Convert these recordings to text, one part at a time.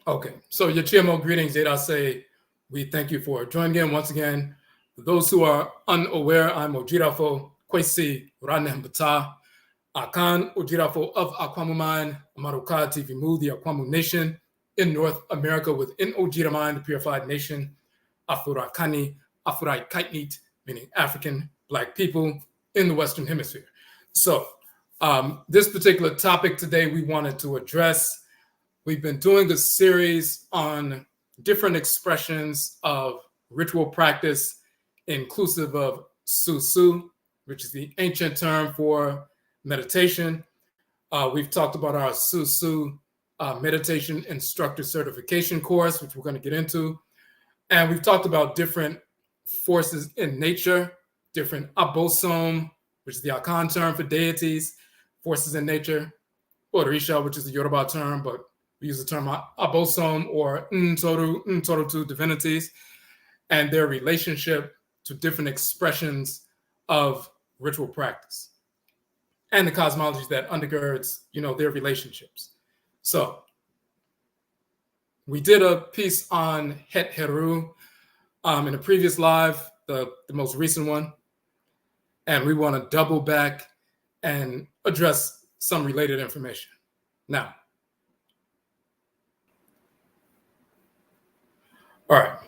Okay, so your GMO greetings, Jada. Say we thank you for joining in once again. For those who are unaware, I'm Odwirafo, Kwesi Ranehmbata, Akan Odwirafo of Akwamuman, Amaruka TV, the Akwamu Nation in North America within Ojiraman, the purified nation, Afurakani, Afuraitkaitnit, meaning African Black people in the Western Hemisphere. So this particular topic today we wanted to address. We've been doing a series on different expressions of ritual practice, inclusive of Susuw, which is the ancient term for meditation. We've talked about our Susuw meditation instructor certification course, which we're going to get into. And we've talked about different forces in nature, different abosom, which is the Akan term for deities, forces in nature, Orisha, which is the Yoruba term, but we use the term abosom or Ntorot divinities, and their relationship to different expressions of ritual practice and the cosmology that undergirds, their relationships. So we did a piece on Het Heru in a previous live, the most recent one, and we want to double back and address some related information. Now, all right.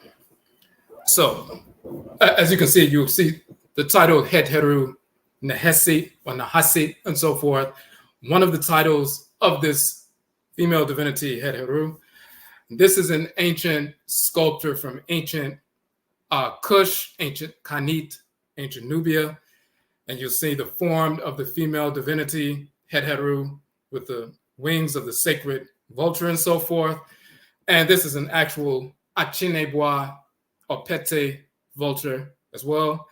So, as you can see, you'll see the title Het Heru Nehesit or Nehesit and so forth. One of the titles of this female divinity, Het Heru. This is an ancient sculpture from ancient Kush, ancient Khanit, ancient Nubia. And you'll see the form of the female divinity, Het Heru, with the wings of the sacred vulture and so forth. And this is an actual Achinebois or Pete vulture as well.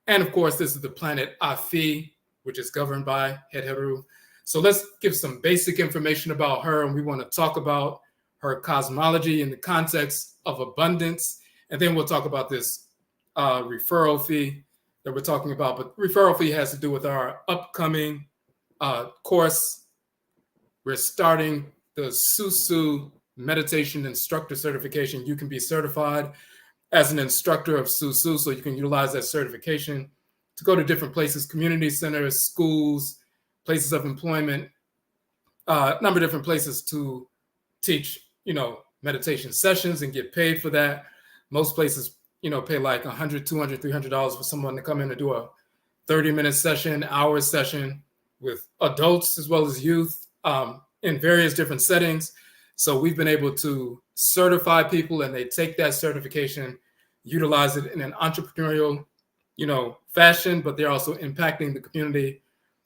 And of course, this is the planet Afi, which is governed by Het Heru. So let's give some basic information about her. And we want to talk about her cosmology in the context of abundance. And then we'll talk about this referral fee that we're talking about. But referral fee has to do with our upcoming course. We're starting the Susuw meditation instructor certification. You can be certified as an instructor of Susuw, so you can utilize that certification to go to different places, community centers, schools, places of employment, a number of different places to teach, meditation sessions and get paid for that. Most places, pay like $100, $200, $300 for someone to come in and do a 30-minute session, hour session with adults as well as youth in various different settings. So we've been able to certify people, and they take that certification, utilize it in an entrepreneurial, fashion, but they're also impacting the community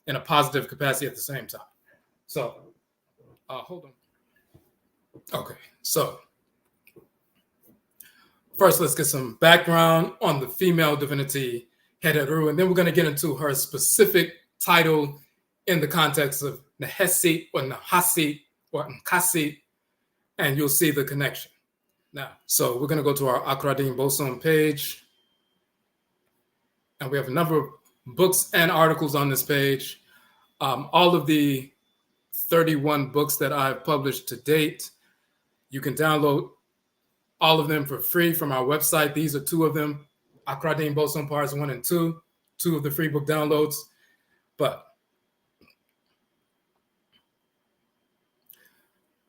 in a positive capacity at the same time. So, hold on. Okay, so first, let's get some background on the female divinity, Het Heru, and then we're going to get into her specific title in the context of Nehesit or Nehesit or Nkasit, and you'll see the connection. Now, so we're going to go to our Akradin Bosom page, and we have a number of books and articles on this page. All of the 31 books that I've published to date, you can download all of them for free from our website. These are two of them, Akradin Bosom parts 1 and 2, two of the free book downloads. But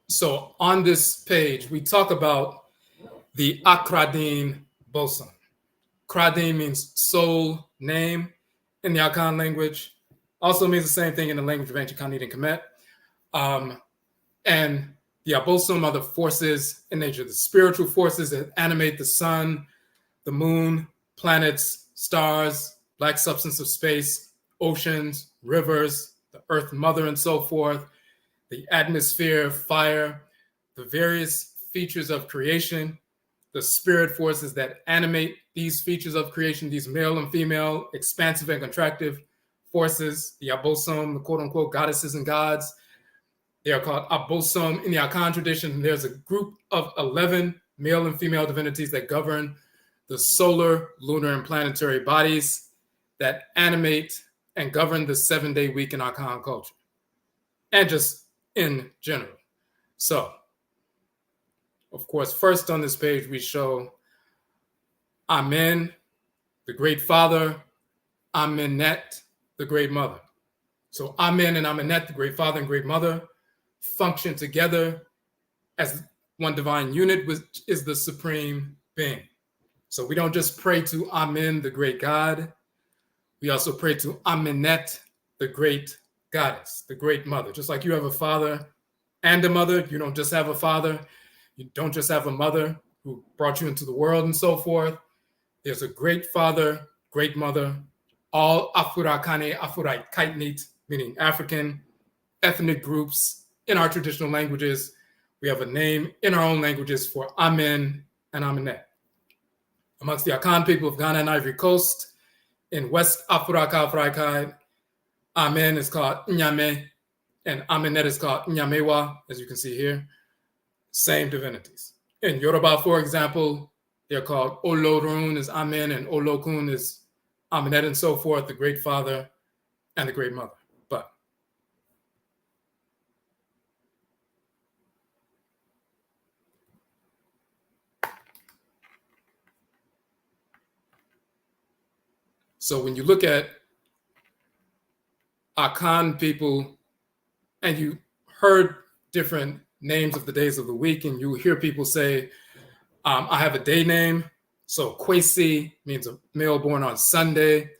so on this page, we talk about the Akradin Bosom. Kradin means soul, name in the Akan language. Also means the same thing in the language of ancient Khanit and Kemet. And the abosom are the forces in nature, the spiritual forces that animate the sun, the moon, planets, stars, black substance of space, oceans, rivers, the earth mother, and so forth, the atmosphere, fire, the various features of creation, the spirit forces that animate these features of creation, these male and female, expansive and contractive forces, the abosom, the quote-unquote goddesses and gods. They are called abosom in the Akan tradition. There's a group of 11 male and female divinities that govern the solar, lunar, and planetary bodies that animate and govern the 7-day week in Akan culture, and just in general. So, of course, first on this page, we show Amen, the great father, Amenet, the great mother. So Amen and Amenet, the great father and great mother, function together as one divine unit, which is the supreme being. So we don't just pray to Amen, the great God. We also pray to Amenet, the great goddess, the great mother. Just like you have a father and a mother, you don't just have a father. You don't just have a mother who brought you into the world and so forth. There's a great father, great mother, all Afurakani, Afuraitkaitnit, meaning African ethnic groups in our traditional languages. We have a name in our own languages for Amen and Amenet. Amongst the Akan people of Ghana and Ivory Coast, in West Afuraitkaitnit, Amen is called Nyame, and Amenet is called Nyamewa, as you can see here. Same divinities. In Yoruba, for example, they're called Olorun is Amen, and Olokun is Amenet, and so forth, the great father and the great mother. But so when you look at Akan people and you heard different names of the days of the week, and you hear people say, I have a day name. So Kwesi means a male born on Sunday.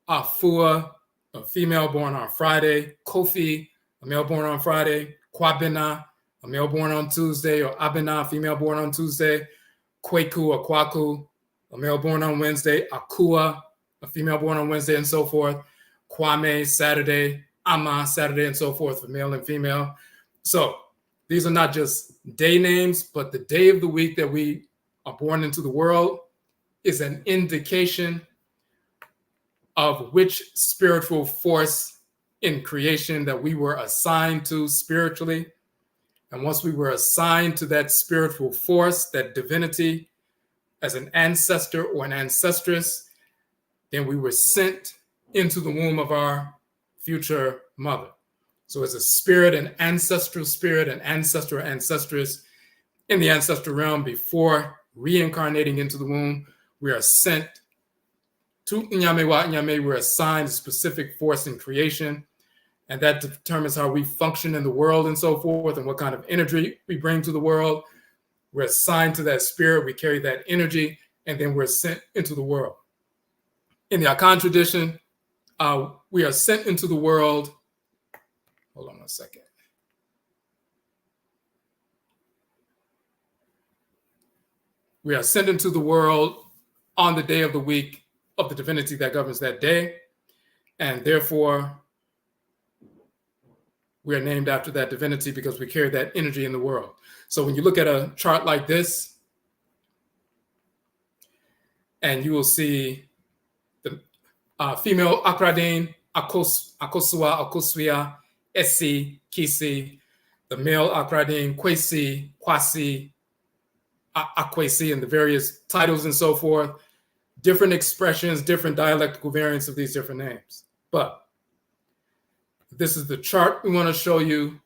Afua, a female born on Friday. Kofi, a male born on Friday. Kwabena, a male born on Tuesday. Or Abena, a female born on Tuesday. Kweku or Kwaku, a male born on Wednesday. Akua, a female born on Wednesday, and so forth. Kwame, Saturday. Ama, Saturday, and so forth for male and female. So these are not just day names, but the day of the week that we are born into the world is an indication of which spiritual force in creation that we were assigned to spiritually. And once we were assigned to that spiritual force, that divinity, as an ancestor or an ancestress, then we were sent into the womb of our future mother. So as a spirit, an ancestral spirit, an ancestor or ancestress in the ancestral realm, before reincarnating into the womb, we are sent to Nyame. We're assigned a specific force in creation, and that determines how we function in the world and so forth, and what kind of energy we bring to the world. We're assigned to that spirit, we carry that energy, and then we're sent into the world. In the Akan tradition, we are sent into the world. Hold on one second. We are sent into the world on the day of the week of the divinity that governs that day. And therefore, we are named after that divinity because we carry that energy in the world. So when you look at a chart like this, and you will see the female Akradin, Akosua, Akoswia, Esi, Kisi, the male Akradin, Kwesi, Kwasi, Akwesi, and the various titles and so forth, different expressions, different dialectical variants of these different names. But this is the chart we want to show you.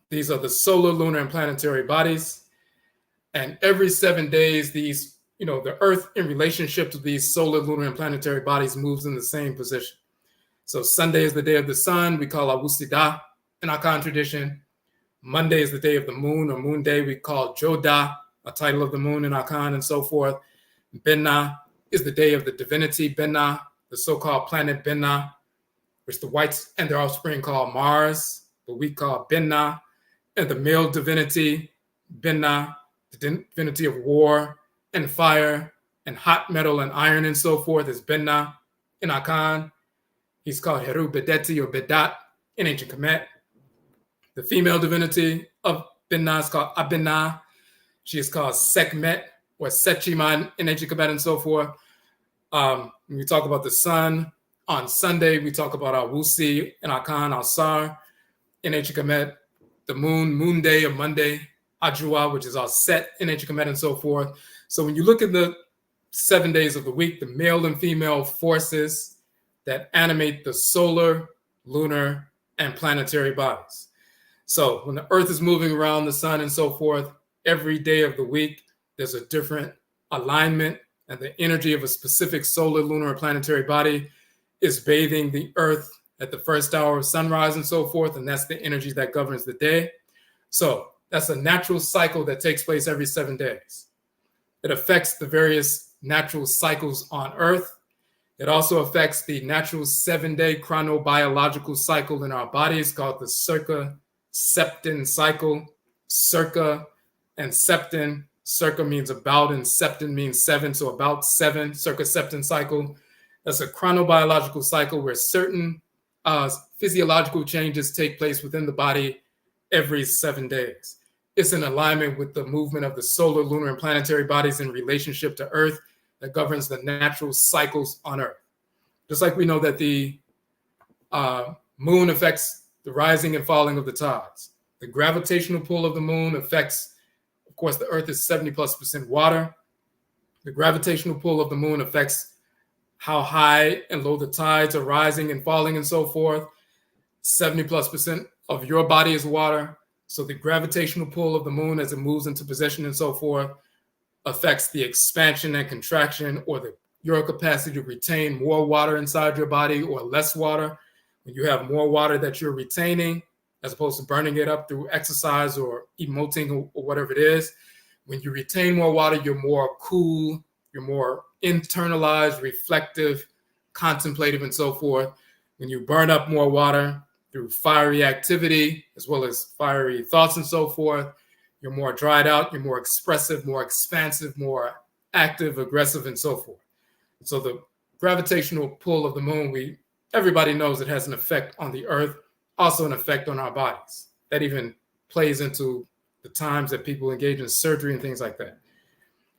These are the solar, lunar, and planetary bodies. And every 7 days, these, the Earth in relationship to these solar, lunar, and planetary bodies moves in the same position. So Sunday is the day of the sun. We call Awusida in Akan tradition. Monday is the day of the moon, or moon day. We call Joda, a title of the moon in Akan, and so forth. Benna is the day of the divinity, Benna, the so-called planet Benna, which the whites and their offspring call Mars, but we call Benna. And the male divinity, Benna, the divinity of war and fire and hot metal and iron and so forth, is Benna in Akan. He's called Heru Bedeti or Bedat in ancient Kemet. The female divinity of Benna is called Abena. She is called Sekhmet or Sechiman in ancient Kemet and so forth. When we talk about the sun, on Sunday, we talk about Awusi in Akan, Alsar in ancient Kemet. The moon, moon day or Monday, Ajua, which is our set in ancient Kemet and so forth. So when you look at the 7 days of the week, the male and female forces that animate the solar, lunar, and planetary bodies. So when the Earth is moving around the sun and so forth, every day of the week, there's a different alignment, and the energy of a specific solar, lunar, or planetary body is bathing the Earth at the first hour of sunrise and so forth, and that's the energy that governs the day. So that's a natural cycle that takes place every 7 days. It affects the various natural cycles on Earth. It also affects the natural 7-day chronobiological cycle in our bodies called the circa-septon cycle. Circa and septon. Circa means about and septon means 7, so about 7, circa-septon cycle. That's a chronobiological cycle where certain physiological changes take place within the body every 7 days. It's in alignment with the movement of the solar, lunar, and planetary bodies in relationship to Earth that governs the natural cycles on Earth. Just like we know that the moon affects the rising and falling of the tides. The gravitational pull of the moon affects, of course, the Earth is 70+% water. The gravitational pull of the moon affects how high and low the tides are rising and falling and so forth. 70+% of your body is water. So the gravitational pull of the moon as it moves into position and so forth affects the expansion and contraction, or your capacity to retain more water inside your body or less water. When you have more water that you're retaining, as opposed to burning it up through exercise or emoting or whatever it is, when you retain more water, you're more cool, you're more internalized, reflective, contemplative, and so forth. When you burn up more water through fiery activity, as well as fiery thoughts and so forth, you're more dried out, you're more expressive, more expansive, more active, aggressive, and so forth. So the gravitational pull of the moon, everybody knows it has an effect on the Earth, also an effect on our bodies. That even plays into the times that people engage in surgery and things like that.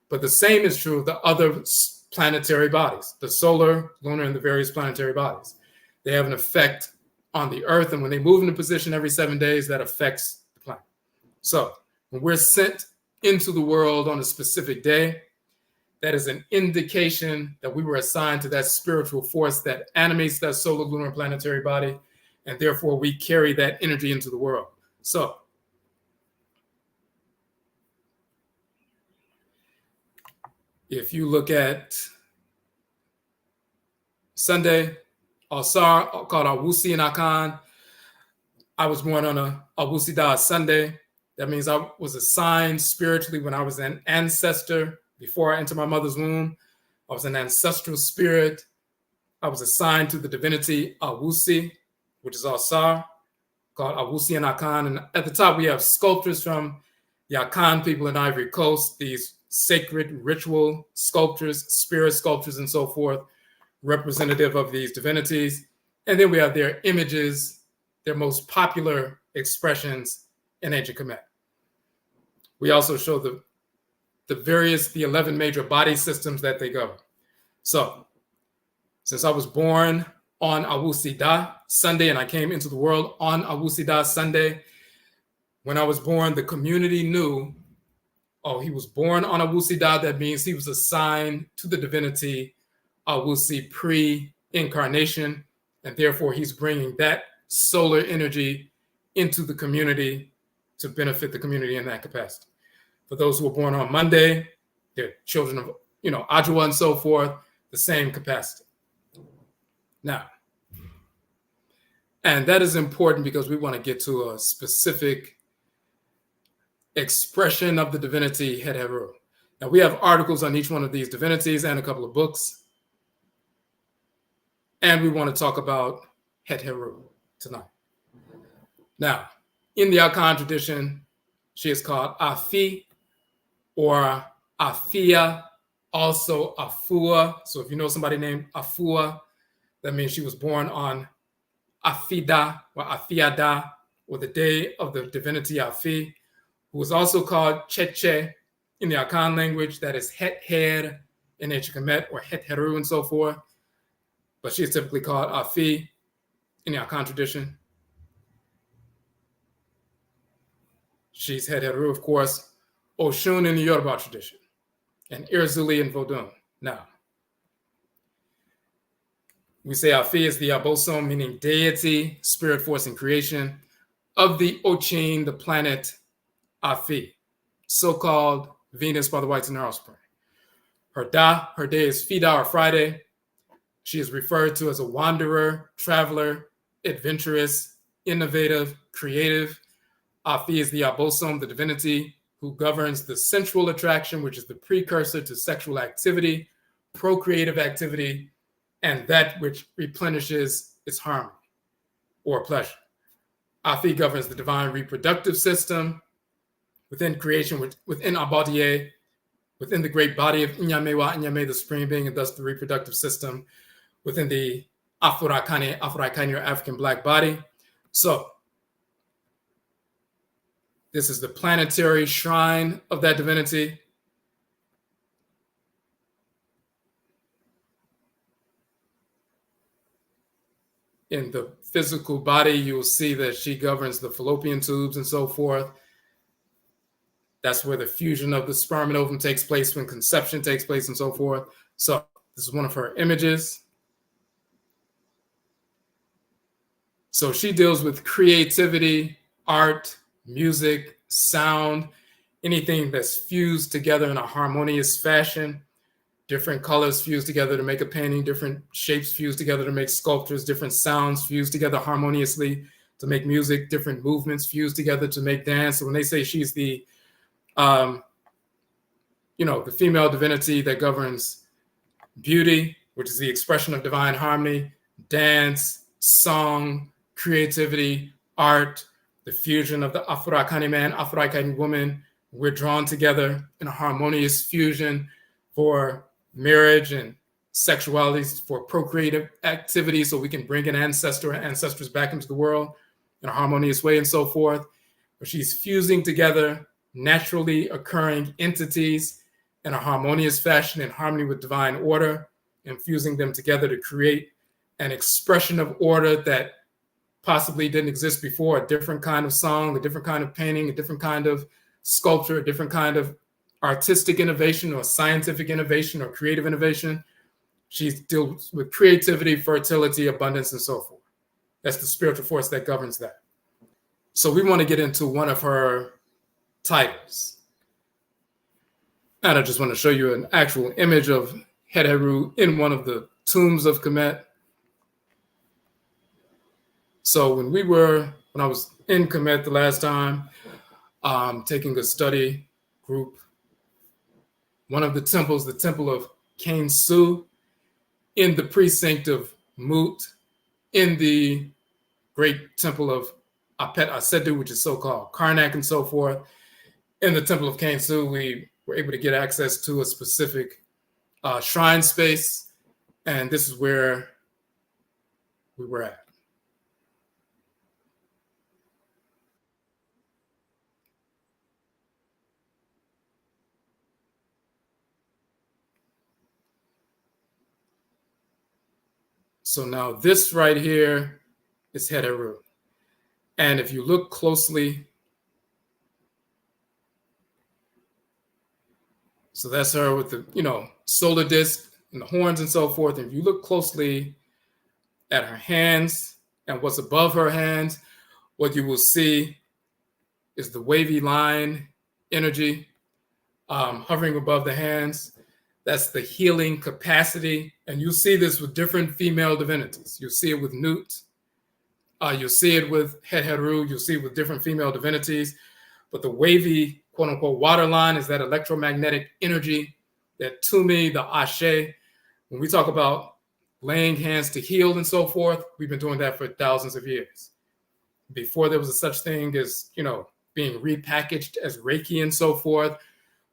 But the same is true of the other planetary bodies, the solar, lunar, and the various planetary bodies. They have an effect on the Earth, and when they move into position every 7 days, that affects the planet. So when we're sent into the world on a specific day, that is an indication that we were assigned to that spiritual force that animates that solar, lunar, and planetary body, and therefore we carry that energy into the world. So if you look at Sunday, Alsar, called Awusi and Akan, I was born on a Awusi Da Sunday. That means I was assigned spiritually when I was an ancestor. Before I entered my mother's womb, I was an ancestral spirit. I was assigned to the divinity Awusi, which is Alsar, called Awusi and Akan. And at the top, we have sculptures from the Akan people in Ivory Coast, these sacred ritual sculptures, spirit sculptures, and so forth, representative of these divinities. And then we have their images, their most popular expressions in ancient Kemet. We also show the 11 major body systems that they govern. So, since I was born on Awusi Da Sunday and I came into the world on Awusi Da Sunday, when I was born, the community knew, oh, he was born on Awusi Da. That means he was assigned to the divinity Awusi pre-incarnation, and therefore he's bringing that solar energy into the community to benefit the community in that capacity. For those who were born on Monday, they're children of, Ajwa and so forth, the same capacity. Now, and that is important because we want to get to a specific expression of the divinity Het Heru. Now, we have articles on each one of these divinities and a couple of books. And we want to talk about Het Heru tonight. Now, in the Akan tradition, she is called Afi or Afia, also Afua. So if you know somebody named Afua, that means she was born on Afida or Afiada, or the day of the divinity Afi, who is also called Cheche in the Akan language. That is Het Hert in ancient Kemet, or Het Heru and so forth. But she is typically called Afi in the Akan tradition. She's Het Heru, of course, Oshun in the Yoruba tradition, and Irzuli in Vodun. Now, We say Afi is the abosom, meaning deity, spirit force in creation, of the Ochin, the planet Afi, so-called Venus by the whites in her offspring. Her day is Fida or Friday. She is referred to as a wanderer, traveler, adventurous, innovative, creative. Afi is the abosom, the divinity, who governs the sensual attraction, which is the precursor to sexual activity, procreative activity, and that which replenishes its harmony or pleasure. Afi governs the divine reproductive system within creation, within Abadiye, within the great body of Inyamewa, Inyame, the supreme being, and thus the reproductive system within the Afurakani, or African black body. So this is the planetary shrine of that divinity. In the physical body, you will see that she governs the fallopian tubes and so forth. That's where the fusion of the sperm and ovum takes place, when conception takes place and so forth. So this is one of her images. So she deals with creativity, art, music, sound, anything that's fused together in a harmonious fashion. Different colors fused together to make a painting, different shapes fused together to make sculptures, different sounds fused together harmoniously to make music, different movements fused together to make dance. So when they say she's the, the female divinity that governs beauty, which is the expression of divine harmony, dance, song, creativity, art, the fusion of the Afurakani man, Afuraitkaitnit woman, we're drawn together in a harmonious fusion for marriage and sexuality, for procreative activity, so we can bring an ancestor and ancestors back into the world in a harmonious way and so forth. But she's fusing together naturally occurring entities in a harmonious fashion in harmony with divine order, and fusing them together to create an expression of order that possibly didn't exist before, a different kind of song, a different kind of painting, a different kind of sculpture, a different kind of artistic innovation or scientific innovation or creative innovation. She deals with creativity, fertility, abundance, and so forth. That's the spiritual force that governs that. So we want to get into one of her titles. And I just want to show you an actual image of Het Heru in one of the tombs of Kemet. So when I was in Kemet the last time, taking a study group, one of the temples, the temple of Susuw, in the precinct of Mut, in the great temple of Apet Asedu, which is so-called Karnak and so forth. In the temple of Susuw, we were able to get access to a specific shrine space, and this is where we were at. So now this right here is Het Heru. And if you look closely, so that's her with the, solar disc and the horns and so forth. And if you look closely at her hands and what's above her hands, what you will see is the wavy line energy hovering above the hands. That's the healing capacity. And you'll see this with different female divinities. You'll see it with Nut. You'll see it with Het Heru. You'll see it with different female divinities. But the wavy, quote unquote, water line is that electromagnetic energy, that Tumi, the Ashe. When we talk about laying hands to heal and so forth, we've been doing that for thousands of years. Before there was a such thing as, being repackaged as Reiki and so forth,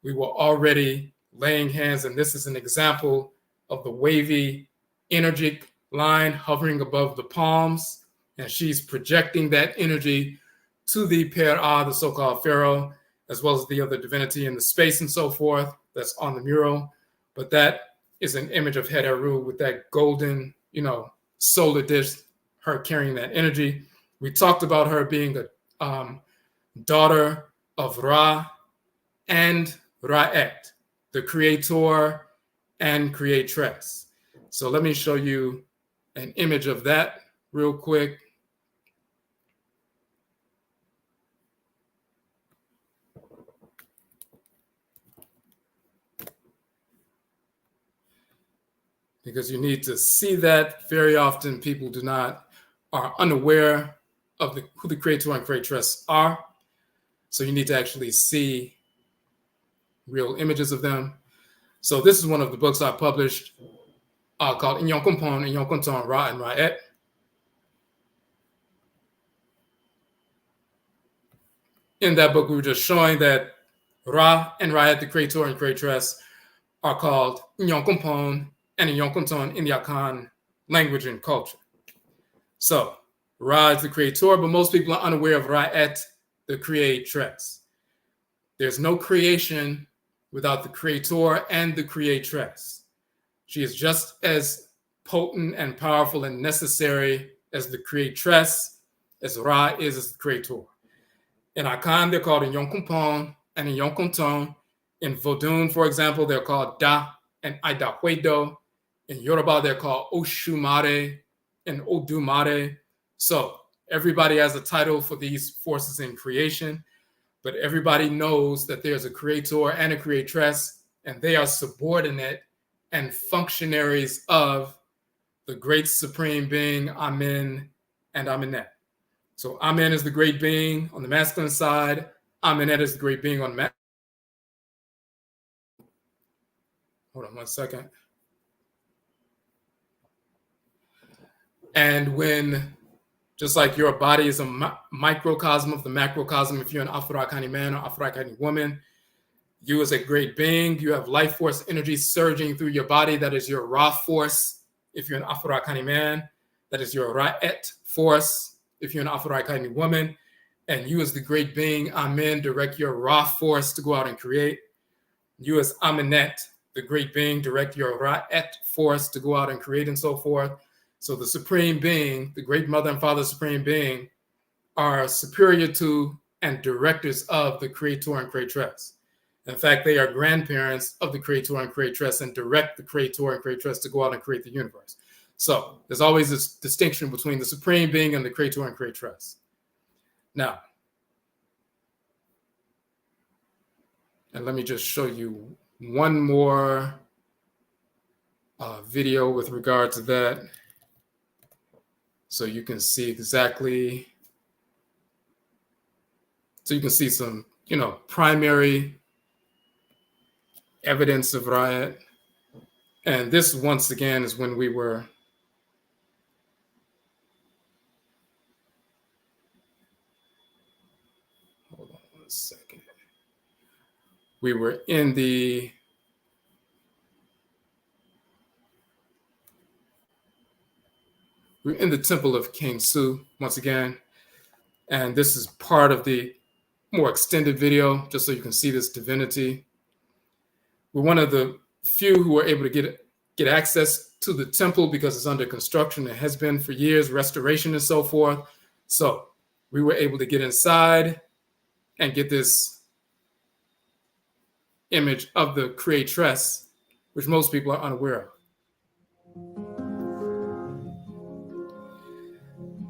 we were already laying hands. And this is an example of the wavy, energetic line hovering above the palms. And she's projecting that energy to the Per'a, the so-called pharaoh, as well as the other divinity in the space and so forth that's on the mural. But that is an image of Het Heru with that golden, solar dish, her carrying that energy. We talked about her being a daughter of Ra and Ra'et, the creator and creatress. So let me show you an image of that real quick. Because you need to see that. Very often people are unaware of who the creator and creatress are. So you need to actually see real images of them. So this is one of the books I published called Inyon Kompon, Inyon Konton, Ra and Ra'et. In that book, we were just showing that Ra and Ra'et, the creator and creatress, are called Inyon Kompon and Inyon Konton in the Akan language and culture. So Ra is the creator, but most people are unaware of Ra'et, the creatress. There's no creation without the creator and the creatress. She is just as potent and powerful and necessary as the creatress, as Ra is as the creator. In Akan, they're called Inyon Kompon and Inyon Konton. In Vodun, for example, they're called Da and Aidahwedo. In Yoruba, they're called Oshumare and Odumare. So everybody has a title for these forces in creation, but everybody knows that there's a creator and a creatress, and they are subordinate and functionaries of the great supreme being, Amen and Amenet. So Amen is the great being on the masculine side. Amenet is the great being on the Hold on one second. And when, just like your body is a microcosm of the macrocosm, if you're an Afurakani man or Afuraitkaitnit woman, you as a great being, you have life force energy surging through your body. That is your Ra force. If you're an Afurakani man, that is your Ra'et force. If you're an Afuraitkaitnit woman, and you as the great being, Amen, direct your Ra force to go out and create. You as Amenet, the great being, direct your Ra'et force to go out and create and so forth. So the supreme being, the great mother and father supreme being, are superior to and directors of the creator and creatress. In fact, they are grandparents of the creator and creatress and direct the creator and creatress to go out and create the universe. So there's always this distinction between the supreme being and the creator and creatress. Now, and let me just show you one more video with regard to that, so you can see exactly. So you can see some, primary evidence of Ra'et. And this, once again, is when we were hold on one second. We were in the temple of King Su once again. And this is part of the more extended video, just so you can see this divinity. We're one of the few who are able to get access to the temple because it's under construction. It has been for years, restoration and so forth. So we were able to get inside and get this image of the creatress, which most people are unaware of.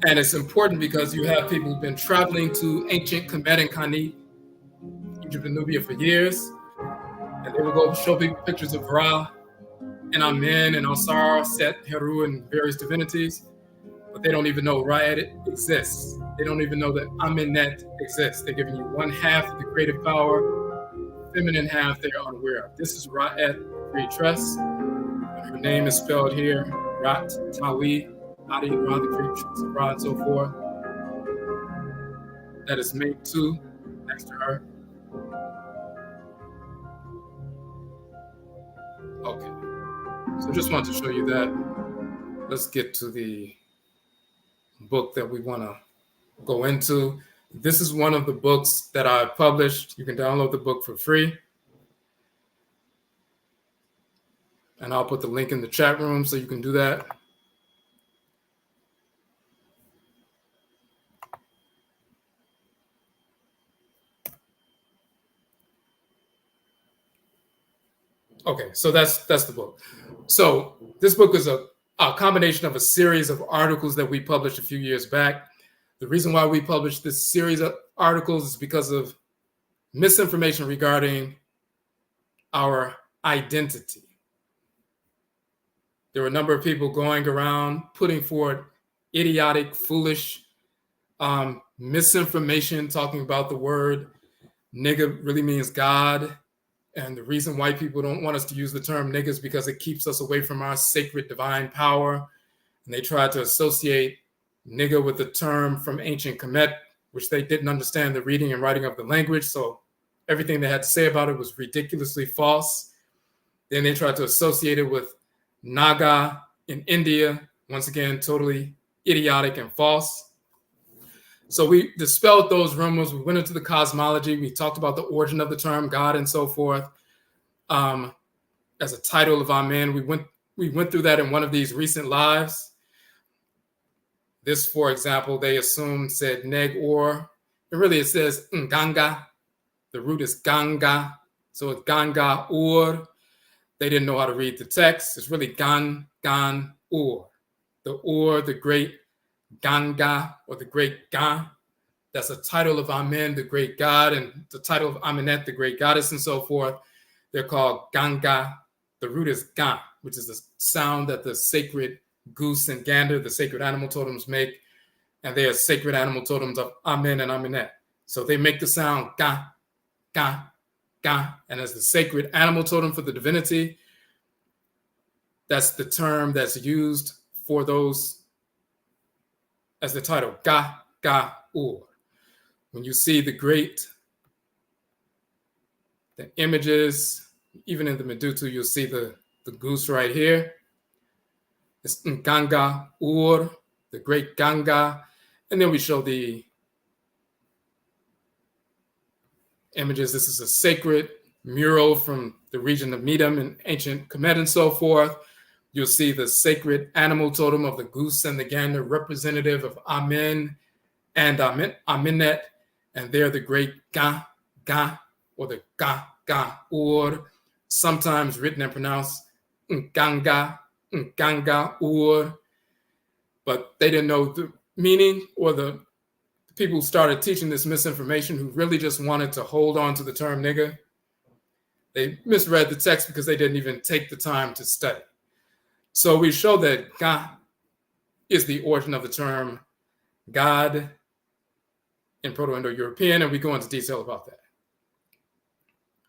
And it's important because you have people who've been traveling to ancient Kemet and Khanit, Egypt and Nubia, for years. And they will go show people pictures of Ra and Amen and Osar, Set, Heru, and various divinities. But they don't even know Ra'et exists. They don't even know that Amenet exists. They're giving you one half of the creative power, feminine half they're unaware of. This is Ra'et, creatress. Her name is spelled here, Rat, Tawi, Adi, Ra, the creatress of Ra, and so forth. That is mate 2 next to her. Okay. So just wanted to show you that. Let's get to the book that we want to go into. This is one of the books that I published. You can download the book for free. And I'll put the link in the chat room so you can do that. Okay, so that's the book. So this book is a a combination of a series of articles that we published a few years back. The reason why we published this series of articles is because of misinformation regarding our identity. There were a number of people going around putting forward idiotic, foolish misinformation, talking about the word nigga really means God. And the reason white people don't want us to use the term nigga is because it keeps us away from our sacred divine power. And they tried to associate nigga with the term from ancient Kemet, which they didn't understand the reading and writing of the language. So everything they had to say about it was ridiculously false. Then they tried to associate it with Naga in India. Once again, totally idiotic and false. So we dispelled those rumors. We went into the cosmology. We talked about the origin of the term God and so forth. As a title of Amen, we went through that in one of these recent lives. This, for example, they assumed said neg or. And really it says nganga. The root is ganga. So it's ganga or. They didn't know how to read the text. It's really gan or. The great Ganga, or the great Ga. That's a title of Amen, the great God, and the title of Amenet, the great goddess, and so forth. They're called Ganga. The root is Ga, which is the sound that the sacred goose and gander, the sacred animal totems, make. And they are sacred animal totems of Amen and Amenet. So they make the sound Ga, Ga, Ga. And as the sacred animal totem for the divinity, that's the term that's used for those as the title, Ga, Ga, Ur. When you see the images, even in the Medutu, you'll see the goose right here. It's Ganga, Ur, the great Ganga. And then we show the images. This is a sacred mural from the region of Medum in ancient Kemet and so forth. You'll see the sacred animal totem of the goose and the gander, representative of Amen and Amenet. And they're the great Ga, Ga, or the Ga, Ga, Ur, sometimes written and pronounced Ganga, Ur. But they didn't know the meaning, or the people who started teaching this misinformation who really just wanted to hold on to the term nigga. They misread the text because they didn't even take the time to study. So we show that Ga is the origin of the term God in Proto-Indo-European, and we go into detail about that.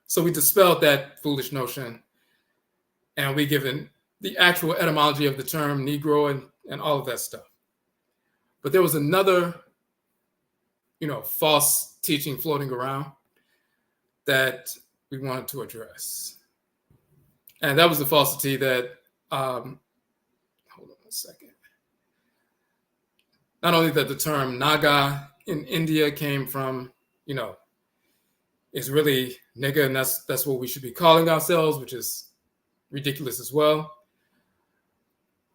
So we dispelled that foolish notion, and we given the actual etymology of the term Negro and all of that stuff. But there was another, false teaching floating around that we wanted to address. And that was the falsity that hold on a second. Not only that the term Naga in India came from, is really nigga, and that's what we should be calling ourselves, which is ridiculous as well.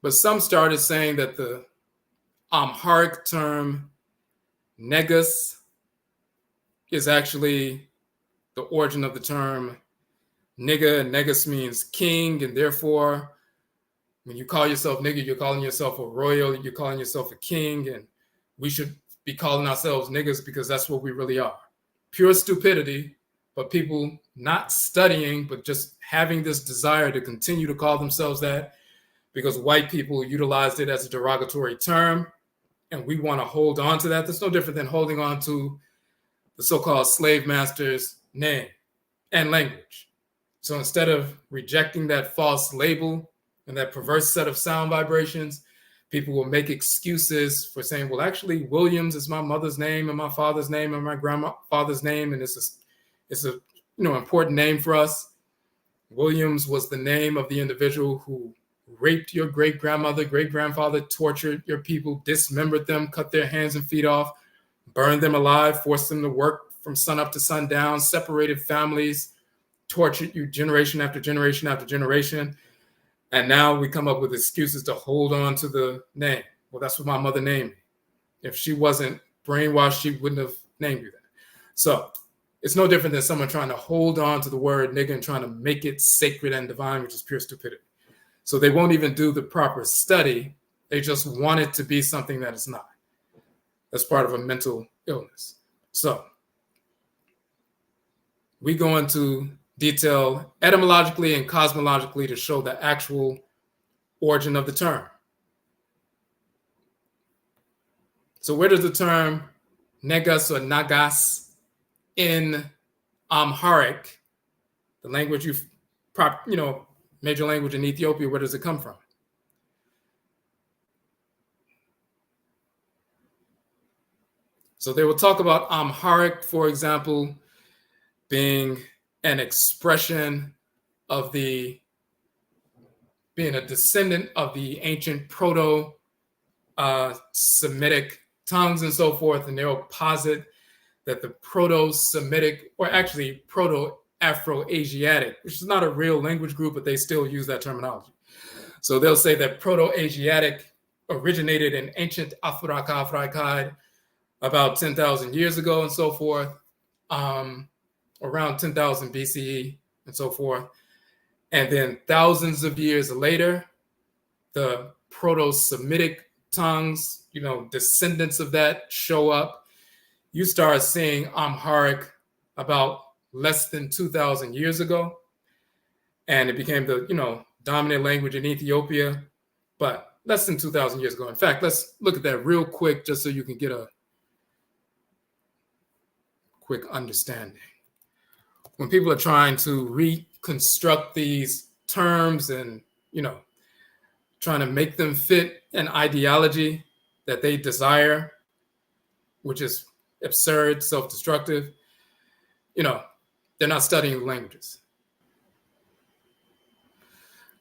But some started saying that the Amharic term negus is actually the origin of the term nigga, and negus means king, and therefore when you call yourself nigga, you're calling yourself a royal, you're calling yourself a king, and we should be calling ourselves niggas because that's what we really are. Pure stupidity, but people not studying, but just having this desire to continue to call themselves that because white people utilized it as a derogatory term, and we want to hold on to that. That's no different than holding on to the so-called slave master's name and language. So instead of rejecting that false label and that perverse set of sound vibrations, people will make excuses for saying, well, actually, Williams is my mother's name and my father's name and my grandfather's name, and it's a important name for us. Williams was the name of the individual who raped your great-grandmother, great-grandfather, tortured your people, dismembered them, cut their hands and feet off, burned them alive, forced them to work from sunup to sundown, separated families, tortured you generation after generation after generation. And now we come up with excuses to hold on to the name. Well, that's what my mother named me. If she wasn't brainwashed, she wouldn't have named you that. So it's no different than someone trying to hold on to the word nigga and trying to make it sacred and divine, which is pure stupidity. So they won't even do the proper study. They just want it to be something that it's not. That's part of a mental illness. So we go into detail etymologically and cosmologically to show the actual origin of the term. So where does the term negas or nagas in Amharic, the language major language in Ethiopia, where does it come from? So they will talk about Amharic, for example, being an expression of being a descendant of the ancient Proto-Semitic tongues and so forth, and they'll posit that the Proto-Semitic, or actually Proto-Afro-Asiatic, which is not a real language group, but they still use that terminology. So they'll say that Proto-Asiatic originated in ancient Afuraitkaitnit about 10,000 years ago and so forth, around 10,000 BCE and so forth. And then thousands of years later, the Proto-Semitic tongues, descendants of that show up. You start seeing Amharic about less than 2,000 years ago. And it became the, dominant language in Ethiopia, but less than 2,000 years ago. In fact, let's look at that real quick just so you can get a quick understanding. When people are trying to reconstruct these terms and, trying to make them fit an ideology that they desire, which is absurd, self-destructive, they're not studying languages.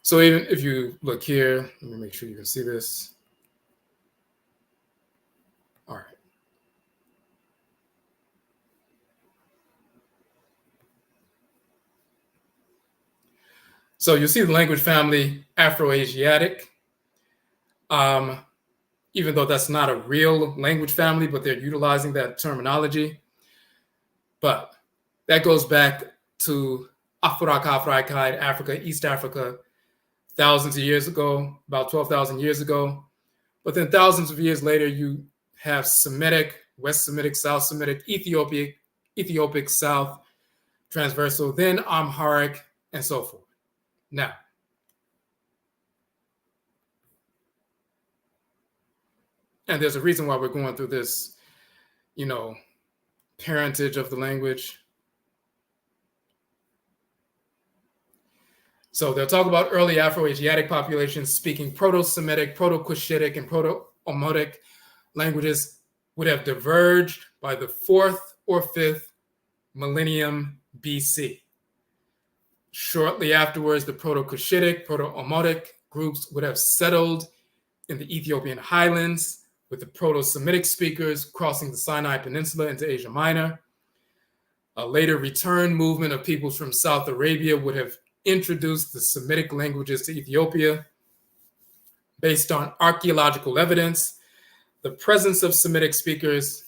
So even if you look here, let me make sure you can see this. All right. So you see the language family Afro-Asiatic, even though that's not a real language family, but they're utilizing that terminology. But that goes back to Afuraitkaitnit, Africa, East Africa, thousands of years ago, about 12,000 years ago. But then thousands of years later, you have Semitic, West Semitic, South Semitic, Ethiopic, South, transversal, then Amharic, and so forth. Now, and there's a reason why we're going through this, parentage of the language. So they'll talk about early Afro-Asiatic populations speaking Proto-Semitic, Proto-Cushitic, and Proto-Omotic languages would have diverged by the 4th or 5th millennium BC. Shortly afterwards, the Proto-Cushitic, Proto-Omotic groups would have settled in the Ethiopian highlands, with the Proto-Semitic speakers crossing the Sinai Peninsula into Asia Minor. A later return movement of peoples from South Arabia would have introduced the Semitic languages to Ethiopia. Based on archaeological evidence, the presence of Semitic speakers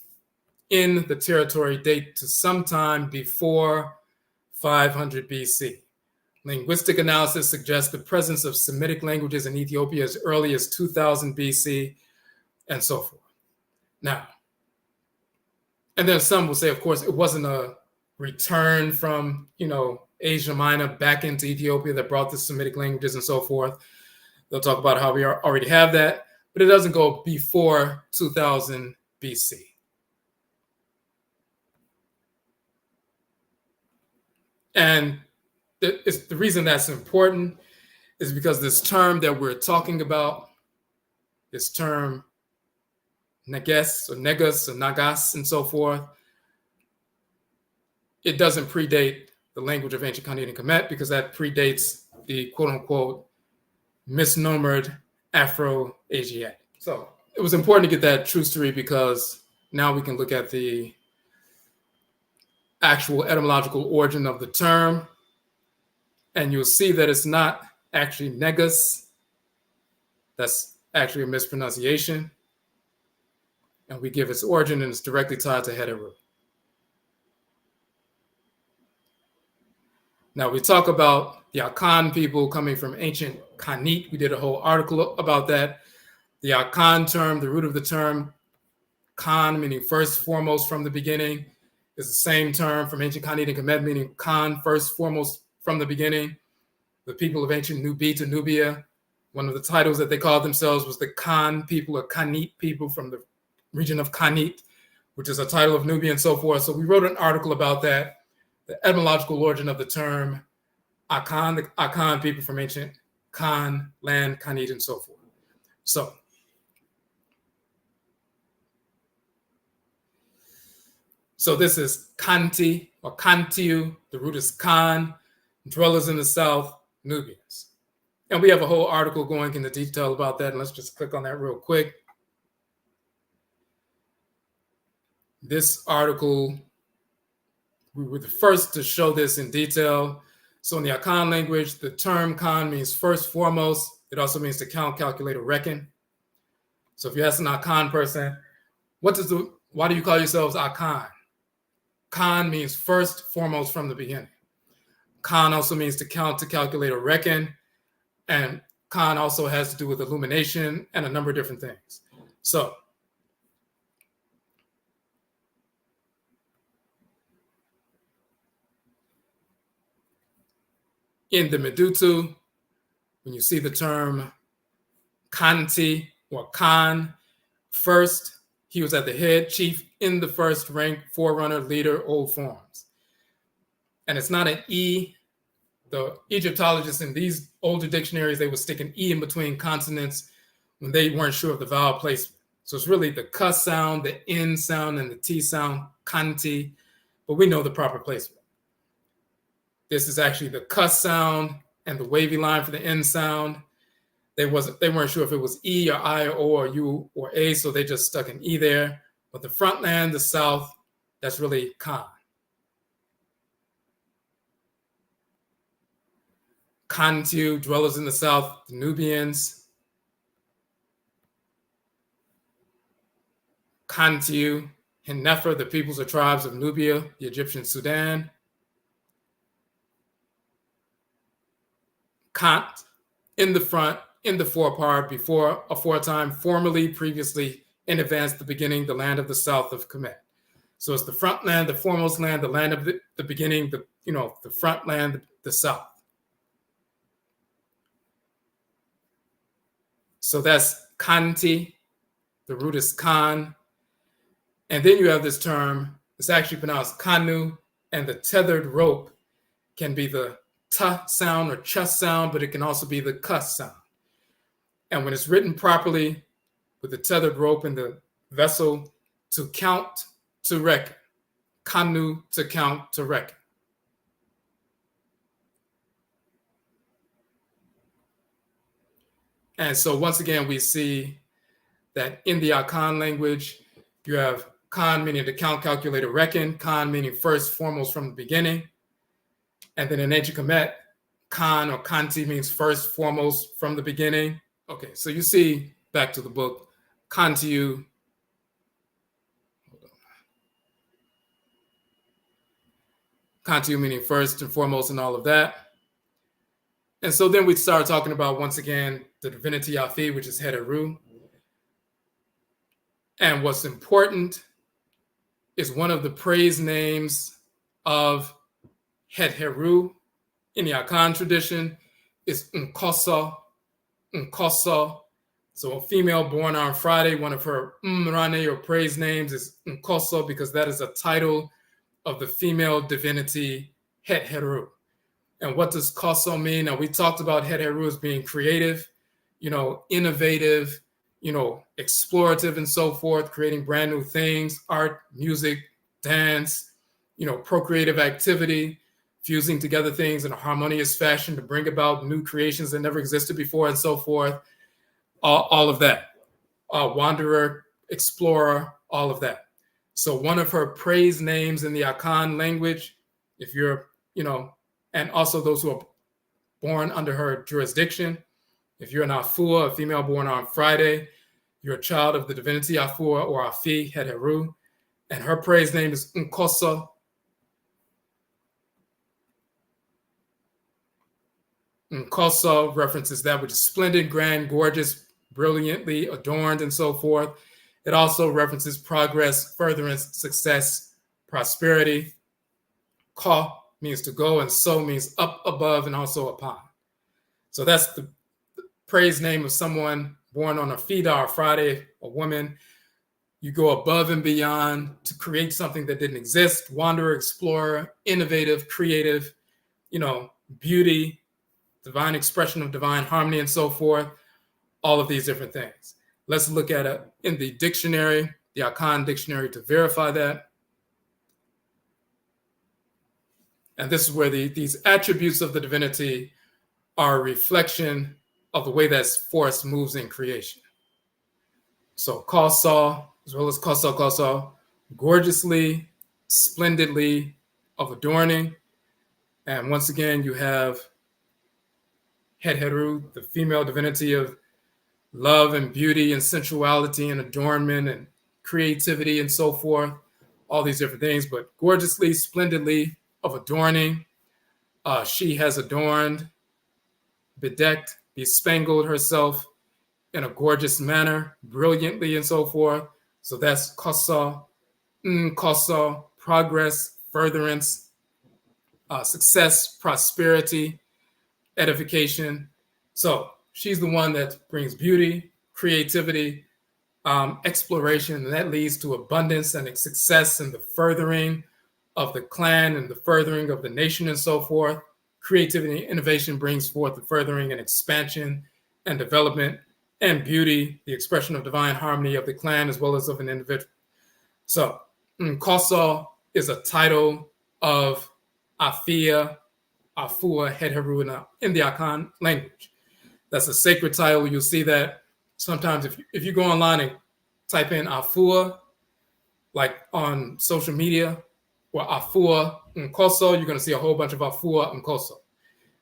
in the territory date to sometime before 500 BC. Linguistic analysis suggests the presence of Semitic languages in Ethiopia as early as 2000 BC, and so forth. Now, and then some will say, of course, it wasn't a return from, Asia Minor back into Ethiopia that brought the Semitic languages and so forth. They'll talk about how we already have that, but it doesn't go before 2000 BC. And the reason that's important is because this term that we're talking about, this term negas or nagas and so forth, it doesn't predate the language of ancient Kandid and Kemet because that predates the quote-unquote misnomered Afro-Asiatic. So it was important to get that true story because now we can look at the actual etymological origin of the term, and you'll see that it's not actually negas. That's actually a mispronunciation. And we give its origin, and it's directly tied to Het Heru. Now we talk about The Akan people coming from ancient Kanit. We did a whole article about that. The Akan term, the root of the term, Kan, meaning first, foremost, from the beginning, is the same term from ancient Kanit and Kemet, meaning Kan, first, foremost, from the beginning. The people of ancient Nubia, one of the titles that they called themselves was the Kan people or Kanit people from the region of Kanit, which is a title of Nubia and so forth. So we wrote an article about that, the etymological origin of the term Akan, the Akan people from ancient Kan, land, Kanit, and so forth. So this is Kanti or Kantiu. The root is Kan, dwellers in the south, Nubians. And we have a whole article going into detail about that. And let's just click on that real quick. This article, we were the first to show this in detail. So in the Akan language, the term Kan means first, foremost. It also means to count, calculate, or reckon. So if you ask an Akan person, why do you call yourselves Akan? Kan means first, foremost, from the beginning. Kan also means to count, to calculate, or reckon. And Kan also has to do with illumination and a number of different things. So in the Medutu, when you see the term Kanti or Kan, first, he was at the head, chief in the first rank, forerunner, leader, old forms. And it's not an E. The Egyptologists in these older dictionaries, they would stick an E in between consonants when they weren't sure of the vowel placement. So it's really the K sound, the N sound, and the T sound, Kanti, but we know the proper placement. This is actually the K sound and the wavy line for the N sound. They weren't sure if it was E or I or O or U or A, so they just stuck an E there. But the front land, the south, that's really Kan. Kantiu, dwellers in the south, the Nubians. Kantiu, Nefer, the peoples or tribes of Nubia, the Egyptian Sudan. Kant, in the front, in the forepart, before, aforetime, formerly, previously, in advance, the beginning, the land of the south of Kemet. So it's the front land, the foremost land, the land of the beginning, the front land, the south. So that's Kanti, the root is Kan. And then you have this term, it's actually pronounced Kanu, and the tethered rope can be the T sound or Ch sound, but it can also be the K sound. And when it's written properly with the tethered rope in the vessel, to count, to reckon. Kanu, to count, to reckon. And so once again, we see that in the Akan language, you have Kan meaning to count, calculate, or reckon. Kan meaning first, foremost, from the beginning. And then in ancient Kemet, Kan or Kanti means first, foremost, from the beginning. Okay, so you see, back to the book, Kantiu. Kantiu meaning first and foremost and all of that. And so then we start talking about, once again, the divinity Afi, which is Het Heru. And what's important is one of the praise names of Het Heru in the Akan tradition is Nkoso. Nkoso. So a female born on Friday, one of her Mrane or praise names is Nkoso, because that is a title of the female divinity Het Heru. And what does Koso mean? Now, we talked about Het Heru as being creative, innovative, explorative and so forth, creating brand new things, art, music, dance, procreative activity, fusing together things in a harmonious fashion to bring about new creations that never existed before and so forth. All of that. Wanderer, explorer, all of that. So one of her praise names in the Akan language, if you're, and also those who are born under her jurisdiction, if you're an Afua, a female born on Friday, you're a child of the divinity Afua or Afi, Het Heru, and her praise name is Nkoso. Koso references that which is splendid, grand, gorgeous, brilliantly adorned, and so forth. It also references progress, furtherance, success, prosperity. Ka means to go, and so means up, above, and also upon. So that's the praise name of someone born on a Fida or Friday, a woman. You go above and beyond to create something that didn't exist. Wanderer, explorer, innovative, creative, beauty, divine expression of divine harmony, and so forth. All of these different things. Let's look at it in the dictionary, the Akan dictionary, to verify that. And this is where these attributes of the divinity are a reflection of the way that force moves in creation. So Koso, as well as Koso, gorgeously, splendidly, of adorning. And once again, you have Het Heru, the female divinity of love and beauty and sensuality and adornment and creativity and so forth, all these different things, but gorgeously, splendidly, of adorning. She has adorned, bedecked, bespangled herself in a gorgeous manner, brilliantly, and so forth. So that's Koso, progress, furtherance, success, prosperity, edification. So she's the one that brings beauty, creativity, exploration, and that leads to abundance and success and the furthering of the clan and the furthering of the nation and so forth. Creativity and innovation brings forth the furthering and expansion and development, and beauty, the expression of divine harmony of the clan as well as of an individual. So Koso is a title of Afia, Afua, Het Heru in the Akan language. That's a sacred title. You'll see that sometimes if you go online and type in Afua, like on social media, or Afua Nkoso, you're going to see a whole bunch of Afua Nkoso.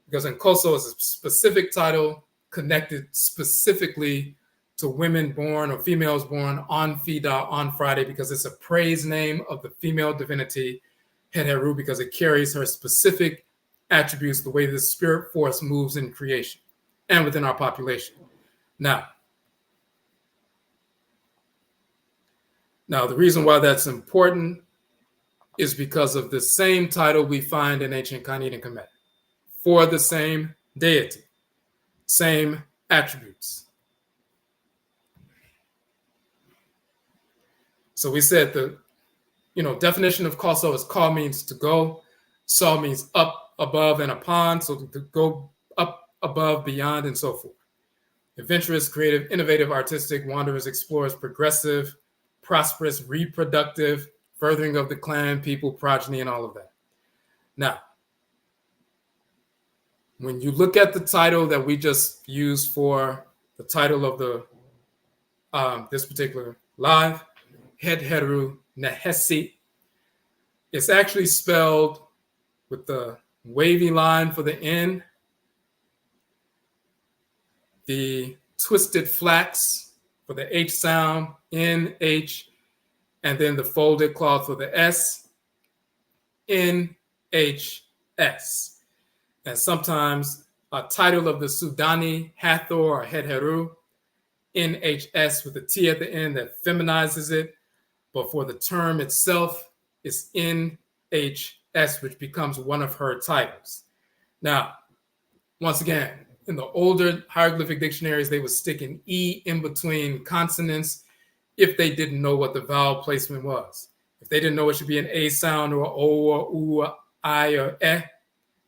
Because Nkoso is a specific title connected specifically to women born or females born on Fida on Friday, because it's a praise name of the female divinity, Het Heru, because it carries her specific attributes, the way the spirit force moves in creation and within our population. Now, the reason why that's important is because of the same title we find in ancient Khanid and Kemet for the same deity, same attributes. So we said the definition of Koso is Ka means to go, So means up, above, and upon, so to go up, above, beyond, and so forth. Adventurous, creative, innovative, artistic, wanderers, explorers, progressive, prosperous, reproductive, furthering of the clan, people, progeny, and all of that. Now, when you look at the title that we just used for the title of the this particular live, Het Heru Nehesit, it's actually spelled with the wavy line for the N, the twisted flats for the H sound, N, H, and then the folded cloth for the S, N, H, S. And sometimes a title of the Sudani Hathor or Het Heru, NHS with a T at the end that feminizes it. But for the term itself, it's NHS, which becomes one of her titles. Now, once again, in the older hieroglyphic dictionaries, they would stick an E in between consonants if they didn't know what the vowel placement was. If they didn't know it should be an A sound or O or U or I or E,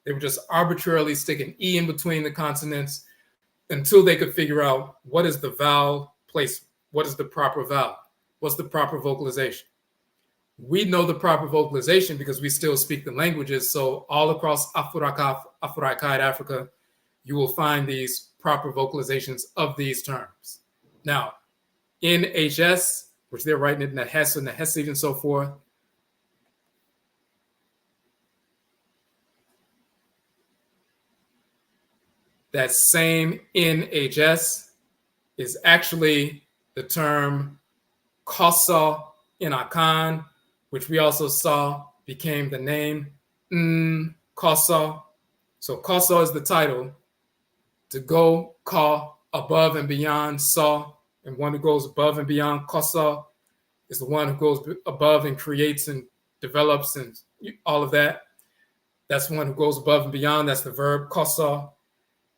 they would just arbitrarily stick an E in between the consonants until they could figure out what is the vowel placement, what is the proper vowel, what's the proper vocalization. We know the proper vocalization because we still speak the languages. So all across Afuraitkaitnit, Africa, you will find these proper vocalizations of these terms. Now, NHS, which they're writing it in the Hes and the Hesit and so forth, that same NHS is actually the term Koso in Akan, which we also saw became the name Koso. So Koso is the title, to go, ka, above and beyond, saw, and one who goes above and beyond, kosa, is the one who goes above and creates and develops and all of that. That's one who goes above and beyond. That's the verb kosa.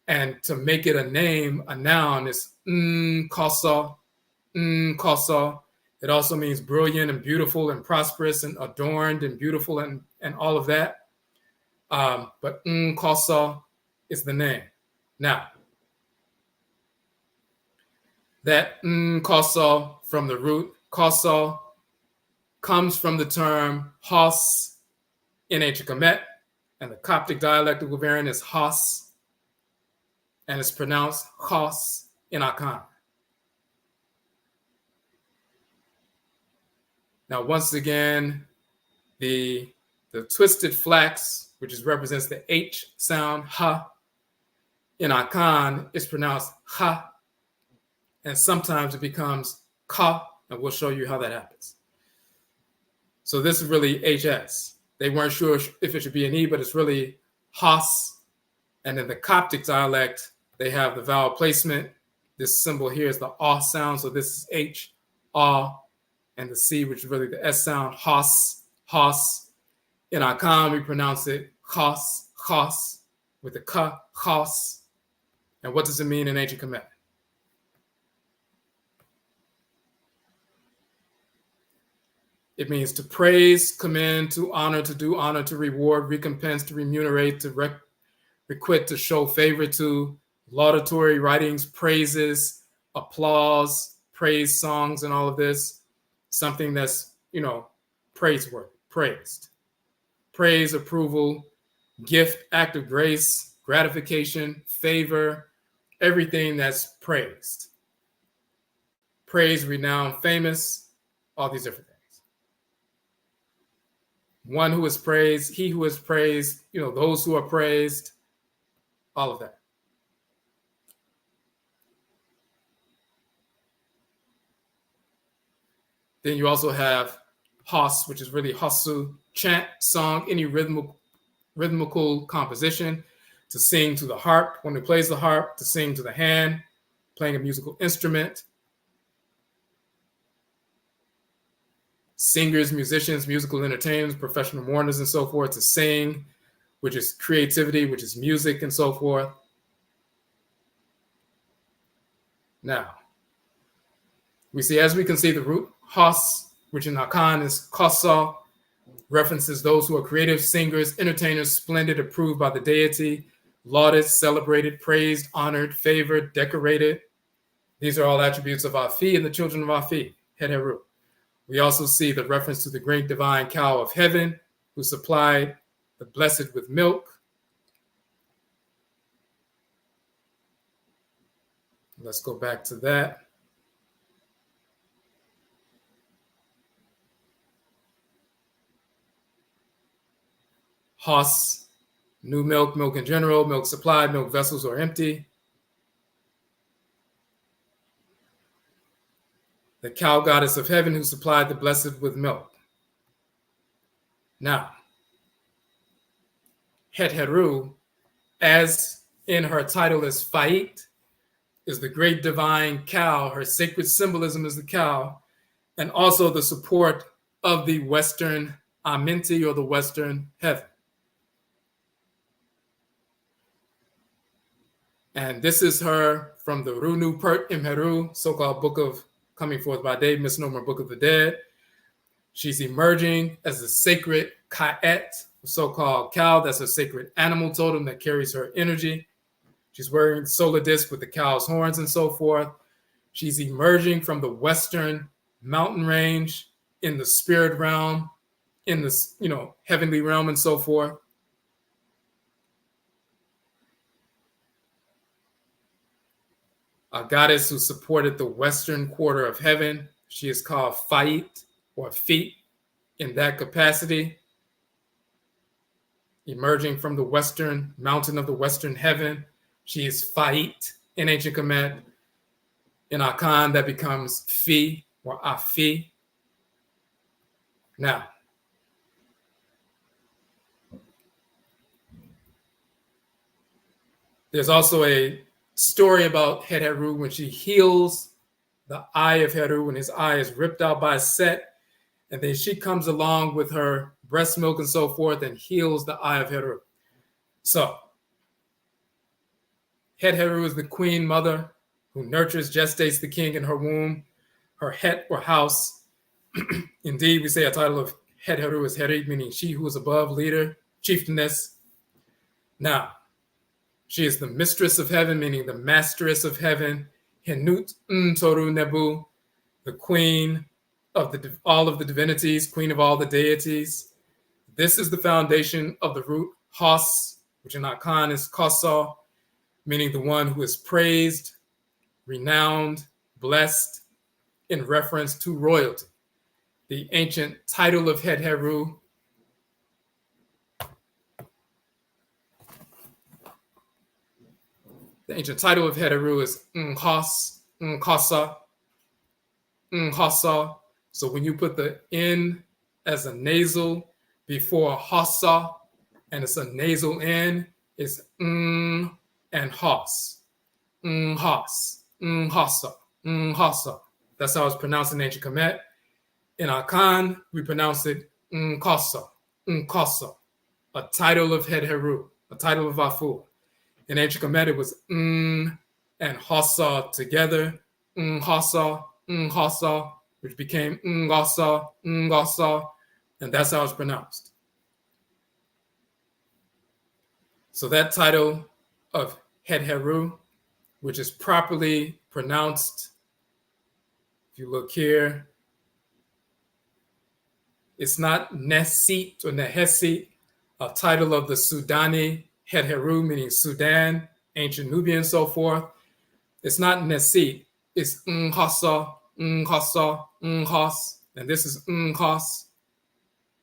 And to make it a name, a noun, is kosa, kosa. It also means brilliant and beautiful and prosperous and adorned and beautiful and all of that. But kosa is the name. Now, that kosa from the root kosa comes from the term hos in ancient Kemet, and the Coptic dialectal variant is hos, and it's pronounced hos in Akan. Now, once again, the twisted flax, which represents the H sound, ha, in Akan is pronounced ha, and sometimes it becomes ka, and we'll show you how that happens. So this is really HS. They weren't sure if it should be an E, but it's really has. And in the Coptic dialect, they have the vowel placement. This symbol here is the ah sound, so this is H, ah, and the C, which is really the S sound, has, has. In Akan, we pronounce it has, has, with the ka, has. And what does it mean in ancient Kemet? It means to praise, commend, to honor, to do honor, to reward, recompense, to remunerate, to requite, to show favor to, laudatory writings, praises, applause, praise songs, and all of this. Something that's, praiseworthy, praised. Praise, approval, gift, act of grace, gratification, favor, everything that's praised. Praise, renowned, famous, all these different things. One who is praised, he who is praised, those who are praised, all of that. Then you also have hos, which is really hasu, chant, song, any rhythmical composition, to sing to the harp, one who plays the harp, to sing to the hand, playing a musical instrument. Singers, musicians, musical entertainers, professional mourners, and so forth, to sing, which is creativity, which is music, and so forth. Now, we see, as we can see, the root hos, which in Akan is kosa, references those who are creative, singers, entertainers, splendid, approved by the deity, lauded, celebrated, praised, honored, favored, decorated. These are all attributes of Afi and the children of Afi, Het Heru. We also see the reference to the great divine cow of heaven, who supplied the blessed with milk. Let's go back to that. Hos, new milk, milk in general, milk supplied, milk vessels are empty. The cow goddess of heaven who supplied the blessed with milk. Now, Het Heru, as in her title as Fait, is the great divine cow. Her sacred symbolism is the cow, and also the support of the Western Aminti, or the Western heaven. And this is her from the Runu Pert Im Heru, so-called book of coming forth by day, misnomer book of the dead. She's emerging as the sacred Ka'et, so-called cow. That's a sacred animal totem that carries her energy. She's wearing solar disc with the cow's horns and so forth. She's emerging from the Western mountain range in the spirit realm, in the heavenly realm and so forth. A goddess who supported the western quarter of heaven. She is called Fait, or Feet, in that capacity. Emerging from the western mountain of the western heaven, she is Fait in ancient Kemet. In Akan, that becomes Fi, or Afi. Now, there's also a story about Het Heru when she heals the eye of Heru when his eye is ripped out by Set, and then she comes along with her breast milk and so forth and heals the eye of Heru. So Het Heru is the queen mother who nurtures, gestates the king in her womb, her Het or house. Indeed, we say a title of Het Heru is Heri, meaning she who is above, leader, chieftainess. Now, she is the mistress of heaven, meaning the masteress of heaven. Henut Ntoru Nebu, the queen of all of the divinities, queen of all the deities. This is the foundation of the root Hos, which in Akan is Kosa, meaning the one who is praised, renowned, blessed, in reference to royalty. The ancient title of Het Heru is Nhos, Nkosa, Nhosa. So when you put the N as a nasal before Hosa, and it's a nasal N, it's and Hos, Nhos, Nhosa, Nhosa. That's how it's pronounced in ancient Kemet. In Akan, we pronounce it Nkosa, Nkosa, a title of Het Heru, a title of Afu. In ancient Kemet, it was and Hosa together, Hosa, Hosa, which became Ngosa, Ngosa, and that's how it's pronounced. So that title of Het Heru, which is properly pronounced, if you look here, it's not Nesit or Nehesit, a title of the Sudani Het Heru, meaning Sudan, ancient Nubia, and so forth. It's not Nesit, it's Nhasa, Nhasa, Nhos, and this is Nhos,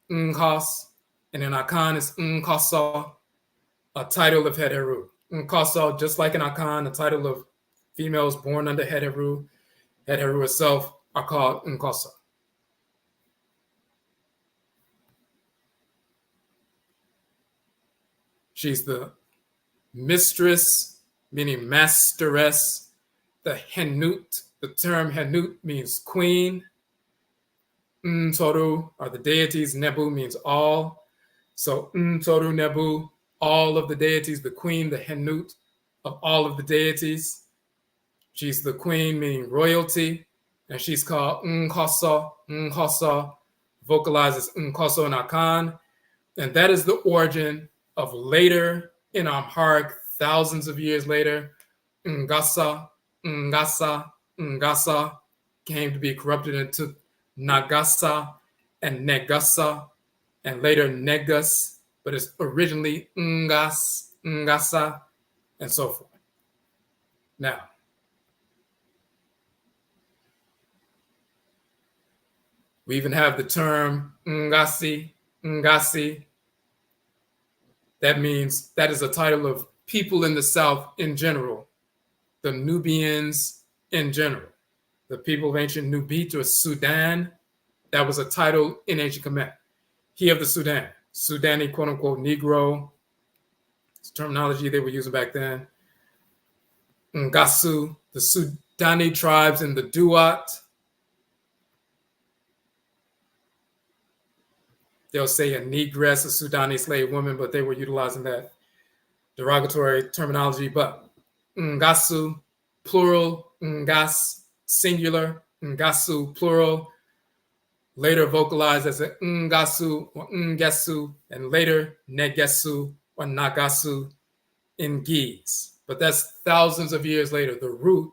Nhos, and in Akan it's Nkasa, a title of Het Heru. Nkasa, just like in Akan, a title of females born under Het Heru. Het Heru itself are called Nkasa. She's the mistress, meaning masteress. The Henut, the term Henut means queen. Ntoru are the deities. Nebu means all. So Ntoru Nebu, all of the deities, the queen, the Henut of all of the deities. She's the queen, meaning royalty, and she's called Nkhosa. Nkhosa vocalizes Nkhosa in Akan, and that is the origin of later in Amharic, thousands of years later, Ngasa, Ngasa, Ngasa came to be corrupted into Nagasa and Negasa, and later Negus, but it's originally Ngas, Ngasa, and so forth. Now, we even have the term Ngasi, Ngasi. That means that is a title of people in the South in general, the Nubians in general, the people of ancient Nubit or Sudan. That was a title in ancient Kemet. He of the Sudan, Sudani, quote unquote, Negro. It's terminology they were using back then. Ngasu, the Sudani tribes in the Duat. They'll say a negress, a Sudani slave woman, but they were utilizing that derogatory terminology. But Ngasu, plural, Ngas, singular, Ngasu, plural, later vocalized as a Ngasu or Ngesu, and later Negesu or Nagasu in Ge'ez. But that's thousands of years later. The root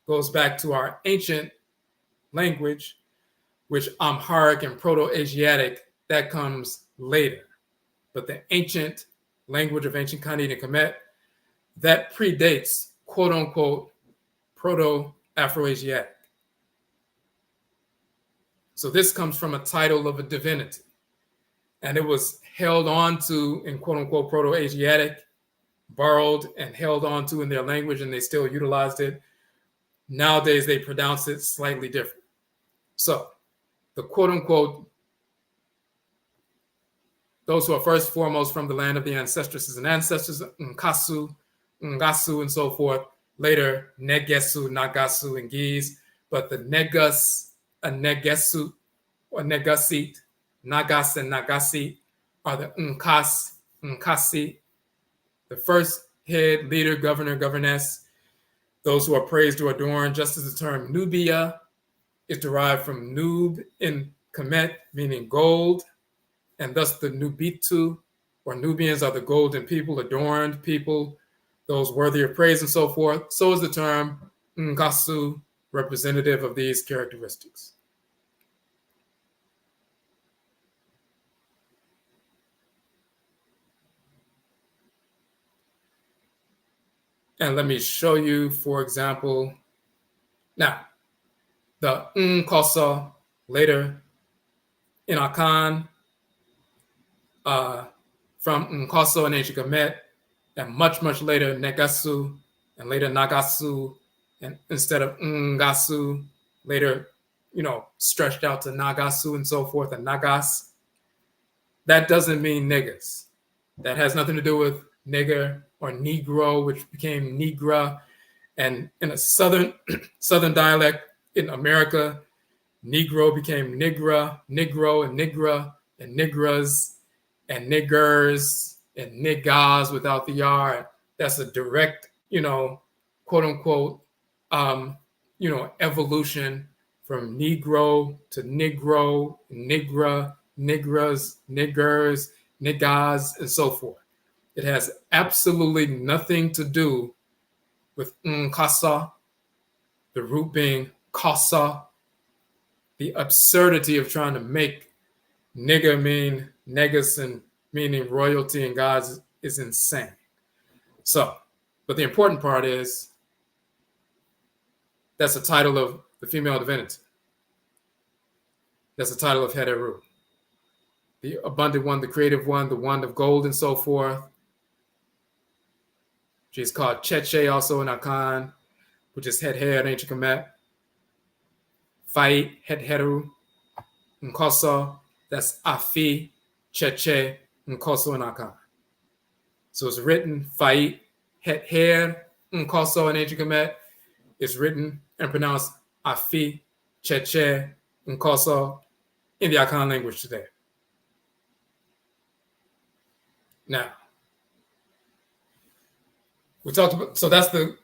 goes back to our ancient language, which Amharic and Proto-Asiatic, that comes later. But the ancient language of ancient Khanid and Kemet, that predates, quote unquote, Proto-Afro-Asiatic. So this comes from a title of a divinity. And it was held on to in quote unquote Proto-Asiatic, borrowed and held on to in their language, and they still utilized it. Nowadays, they pronounce it slightly different. So the quote unquote, those who are first foremost from the land of the ancestresses and ancestors, Nkasu, Ngasu, and so forth, later Negesu, Nagasu, and Gis, but the Negus, a Negesu, or Negasit, Nagas, and Nagasi are the Nkas, Nkasi, the first head, leader, governor, governess, those who are praised or adorned, just as the term Nubia is derived from Nub in Kemet, meaning gold, and thus the Nubitu, or Nubians, are the golden people, adorned people, those worthy of praise and so forth. So is the term Ngasu, representative of these characteristics. And let me show you, for example, now, the Nkosa, later in Akan, from Nkoso and ancient Kemet, and much, much later Negasu, and later Nagasu, and instead of Ngasu, later, stretched out to Nagasu and so forth, and Nagas. That doesn't mean niggas. That has nothing to do with nigger or Negro, which became Negra. And in a southern dialect in America, Negro became Nigra, Negro, and Nigra, and Nigras, and niggers, and niggas without the R. That's a direct, quote unquote, evolution from Negro to Negro, Nigra, Nigras, niggers, niggas, and so forth. It has absolutely nothing to do with Nkasa, the root being Kasa, the absurdity of trying to make nigger mean negus and meaning royalty and gods is insane. So, but the important part is that's the title of the female divinity. That's the title of Het Heru. The abundant one, the creative one, the one of gold and so forth. She's called Cheche also in Akan, which is Het Hert, ancient Kemet. Fait, Het Heru, Nkoso, that's Afi, Cheche, Nkoso in Akan. So it's written Fait, Het Hert, Nkoso in ancient Kemet. It's written and pronounced Afi, Cheche, Nkoso in the Akan language today. Now, we talked about, so that's the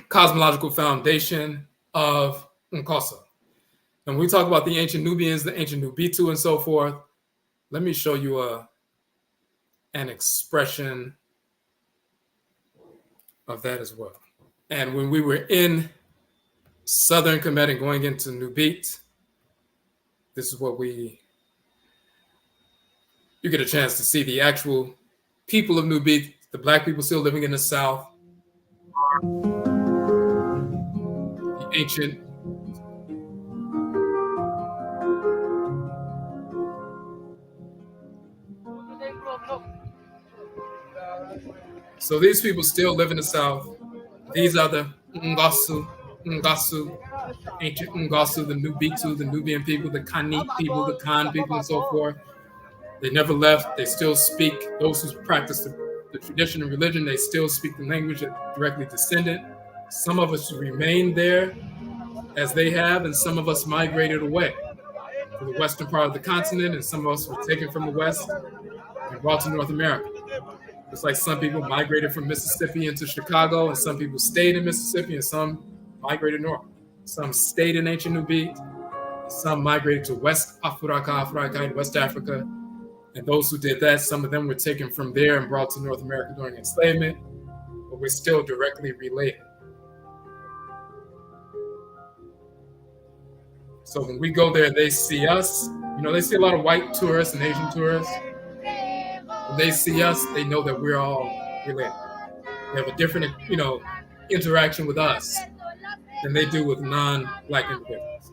cosmological foundation of Nkoso. And when we talk about the ancient Nubians, the ancient Nubitu, and so forth, let me show you an expression of that as well. And when we were in southern Kemet and going into Nubit, this is what you get a chance to see the actual people of Nubit, the black people still living in the south, the ancient So these people still live in the south. These are the Ngasu, ancient Ngasu, the Nubitu, the Nubian people, the Kanit people, the Khan people, and so forth. They never left. They still speak. Those who practice the tradition and religion, they still speak the language that directly descended. Some of us remained there as they have, and some of us migrated away to the western part of the continent, and some of us were taken from the west and brought to North America. It's like some people migrated from Mississippi into Chicago, and some people stayed in Mississippi, and some migrated north. Some stayed in ancient Nubit, some migrated to West Afuraitkaitnit, West Africa. And those who did that, some of them were taken from there and brought to North America during enslavement, but we're still directly related. So when we go there, they see us. They see a lot of white tourists and Asian tourists. When they see us, they know that we're all related. They have a different, interaction with us than they do with non-black individuals.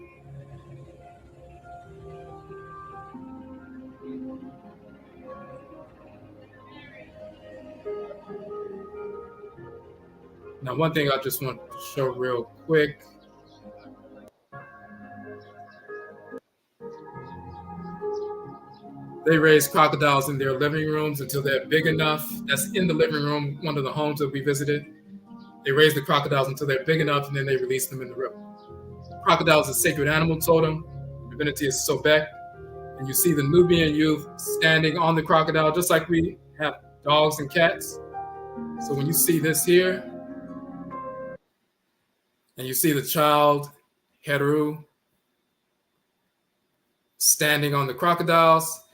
Now, one thing I just want to show real quick. They raise crocodiles in their living rooms until they're big enough. That's in the living room, one of the homes that we visited. They raise the crocodiles until they're big enough, and then they release them in the river. Crocodile is a sacred animal totem. Divinity is Sobek. And you see the Nubian youth standing on the crocodile, just like we have dogs and cats. So when you see this here, and you see the child, Heru, standing on the crocodiles,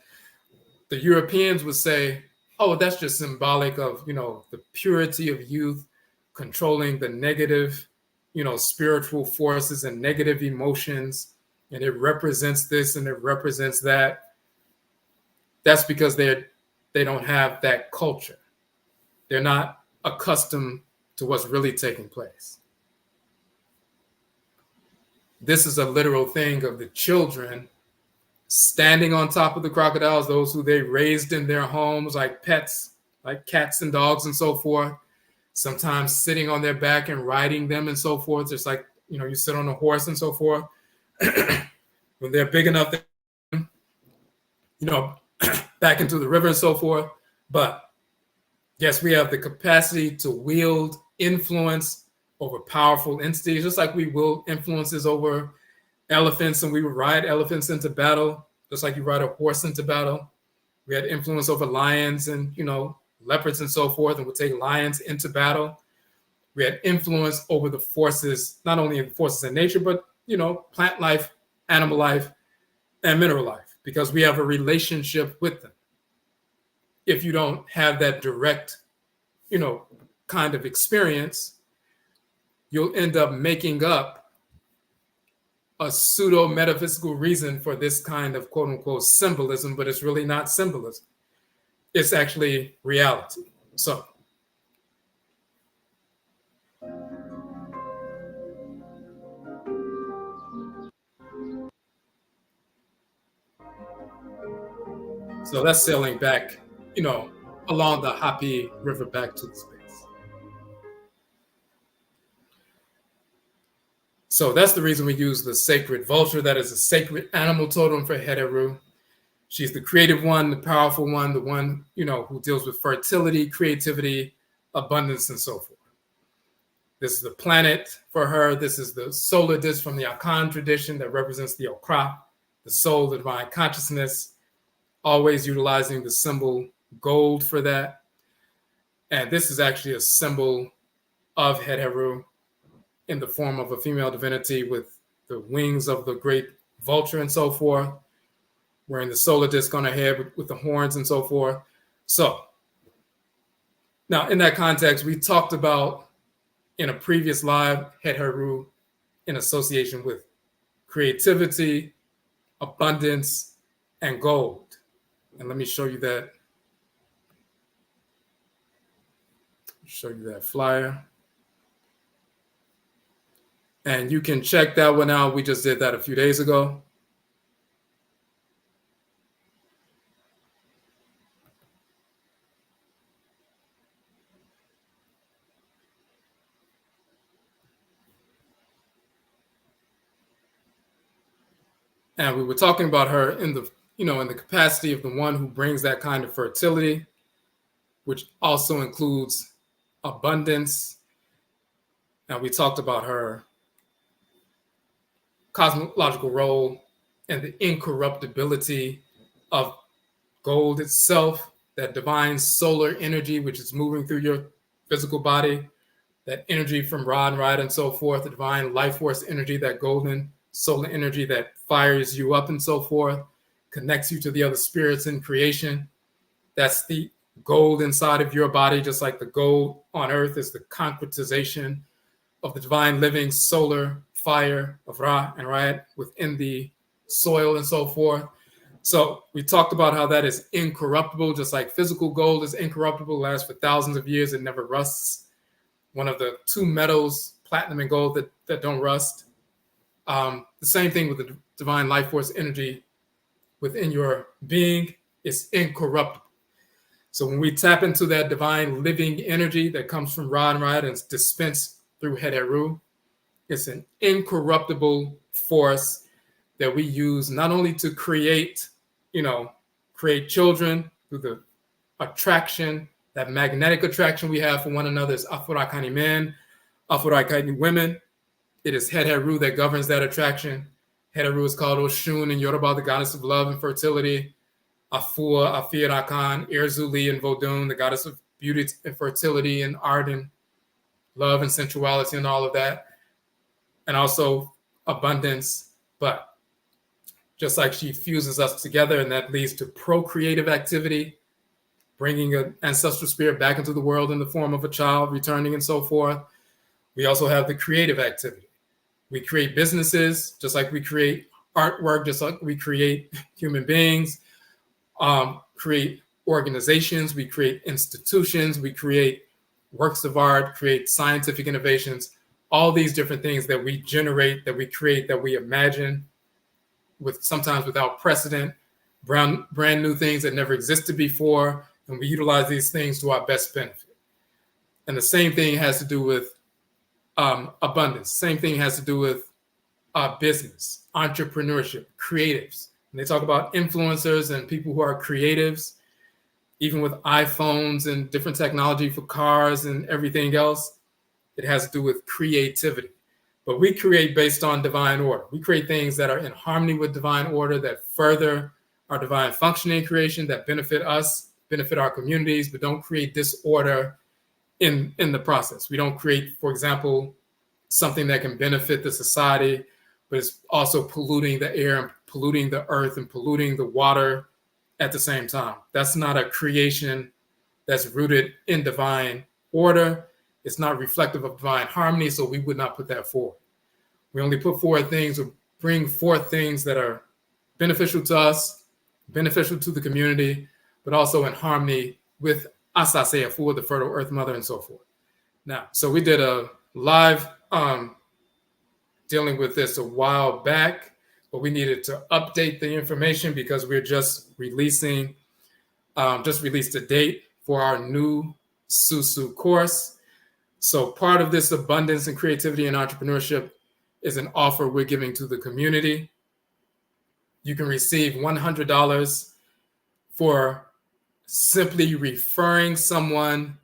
the Europeans would say, oh, that's just symbolic of, the purity of youth controlling the negative, spiritual forces and negative emotions. And it represents this and it represents that. That's because they don't have that culture. They're not accustomed to what's really taking place. This is a literal thing of the children standing on top of the crocodiles, those who they raised in their homes like pets, like cats and dogs and so forth, sometimes sitting on their back and riding them and so forth, just like, you sit on a horse and so forth. When they're big enough, back into the river and so forth. But yes, we have the capacity to wield influence over powerful entities, just like we wield influences over elephants, and we would ride elephants into battle, just like you ride a horse into battle. We had influence over lions and, leopards and so forth, and would take lions into battle. We had influence over the forces, not only the forces in nature, but, plant life, animal life, and mineral life, because we have a relationship with them. If you don't have that direct, kind of experience, you'll end up making up a pseudo metaphysical reason for this kind of quote unquote symbolism, but it's really not symbolism. It's actually reality. So that's sailing back, along the Hapi River back to the space. So that's the reason we use the sacred vulture. That is a sacred animal totem for Het Heru. She's the creative one, the powerful one, the one, who deals with fertility, creativity, abundance, and so forth. This is the planet for her. This is the solar disk from the Akan tradition that represents the Okra, the soul, the divine consciousness, always utilizing the symbol gold for that. And this is actually a symbol of Het Heru in the form of a female divinity with the wings of the great vulture and so forth, wearing the solar disk on her head with the horns and so forth. So now in that context, we talked about in a previous live Het Heru in association with creativity, abundance, and gold. And let me show you that. Show you that flyer. And you can check that one out. We just did that a few days ago. And we were talking about her in the, in the capacity of the one who brings that kind of fertility, which also includes abundance. And we talked about her cosmological role and the incorruptibility of gold itself, that divine solar energy, which is moving through your physical body, that energy from Ra and Ride and so forth, the divine life force energy, that golden solar energy that fires you up and so forth, connects you to the other spirits in creation. That's the gold inside of your body, just like the gold on earth is the concretization of the divine living solar fire of Ra and Ride within the soil and so forth. So we talked about how that is incorruptible, just like physical gold is incorruptible, lasts for thousands of years, it never rusts. One of the two metals, platinum and gold, that don't rust. The same thing with the divine life force energy within your being is incorruptible. So when we tap into that divine living energy that comes from Ra and Ride and is dispensed through Het Heru, it's an incorruptible force that we use not only to create, create children through the attraction, that magnetic attraction we have for one another as Afurakani men, Afuraitkaitnit women, it is Het Heru that governs that attraction. Het Heru is called Oshun in Yoruba, the goddess of love and fertility. Afurakani, Erzuli in Vodun, the goddess of beauty and fertility and art and love and sensuality and all of that. And also abundance. But just like she fuses us together, and that leads to procreative activity, bringing an ancestral spirit back into the world in the form of a child, returning and so forth. We also have the creative activity. We create businesses, just like we create artwork, just like we create human beings, create organizations, we create institutions, we create works of art, create scientific innovations, all these different things that we generate, that we create, that we imagine, with sometimes without precedent, brand new things that never existed before, and we utilize these things to our best benefit. And the same thing has to do with abundance. Same thing has to do with business, entrepreneurship, creatives. And they talk about influencers and people who are creatives, even with iPhones and different technology for cars and everything else. It has to do with creativity. But we create based on divine order. We create things that are in harmony with divine order, that further our divine functioning creation, that benefit us, benefit our communities, but don't create disorder in the process. We don't create, for example, something that can benefit the society, but it's also polluting the air and polluting the earth and polluting the water at the same time. That's not a creation that's rooted in divine order. It's not reflective of divine harmony, so we would not put that forward. We only put forward things or bring forth things that are beneficial to us, beneficial to the community, but also in harmony with Asase Afua, the fertile earth mother, and so forth. Now, so we did a live dealing with this a while back, but we needed to update the information because we're just released a date for our new Susuw course. So part of this abundance and creativity and entrepreneurship is an offer we're giving to the community. You can receive $100 for simply referring someone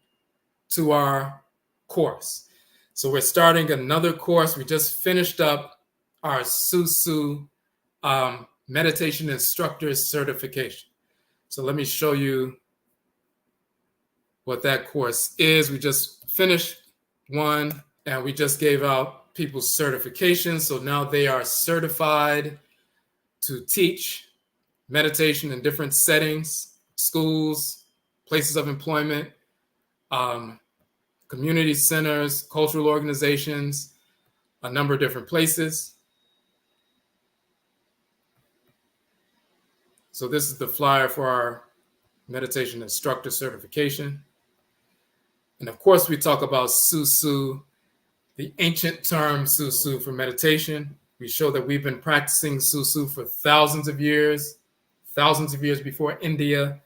to our course. So we're starting another course. We just finished up our Susuw meditation instructor certification. So let me show you what that course is. We just finished one and we just gave out people's certifications. So now they are certified to teach meditation in different settings, schools, places of employment, community centers, cultural organizations, a number of different places. So this is the flyer for our meditation instructor certification. And of course, we talk about Susuw, the ancient term Susuw for meditation. We show that we've been practicing Susuw for thousands of years before India,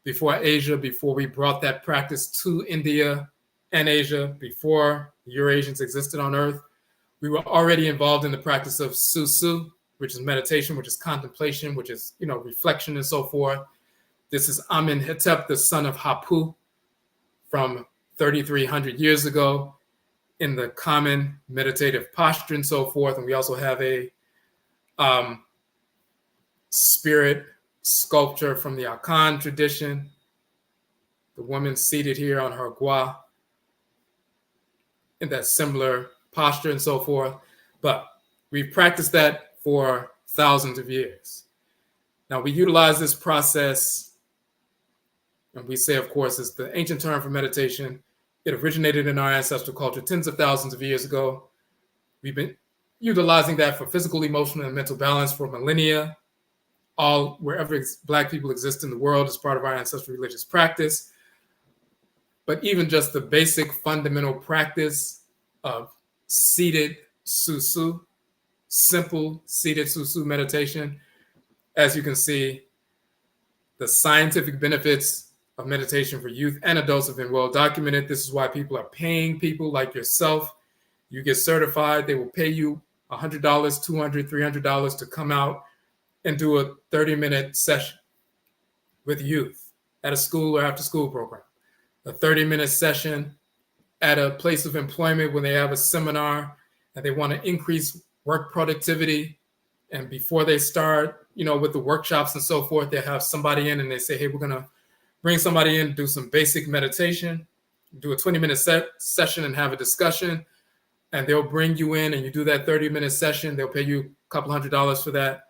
before Asia, before we brought that practice to India and Asia, before the Eurasians existed on Earth. We were already involved in the practice of Susuw, which is meditation, which is contemplation, which is, reflection and so forth. This is Amenhotep, the son of Hapu, from 3,300 years ago, in the common meditative posture and so forth. And we also have a spirit sculpture from the Akan tradition. The woman seated here on her gua in that similar posture and so forth. But we've practiced that for thousands of years. Now we utilize this process, and we say, of course, it's the ancient term for meditation. It originated in our ancestral culture tens of thousands of years ago. We've been utilizing that for physical, emotional, and mental balance for millennia. Wherever Black people exist in the world as part of our ancestral religious practice. But even just the basic fundamental practice of seated Susuw, simple seated Susuw meditation. As you can see, the scientific benefits of meditation for youth and adults have been well documented. This is why people are paying people like yourself. You get certified, they will pay you $100, $200, $300 to come out and do a 30-minute session with youth at a school or after school program. A 30-minute session at a place of employment when they have a seminar and they want to increase work productivity. And before they start, with the workshops and so forth, they have somebody in and they say, hey, we're going to bring somebody in, do some basic meditation, do a 20-minute session and have a discussion. And they'll bring you in and you do that 30-minute session. They'll pay you a couple $100s for that.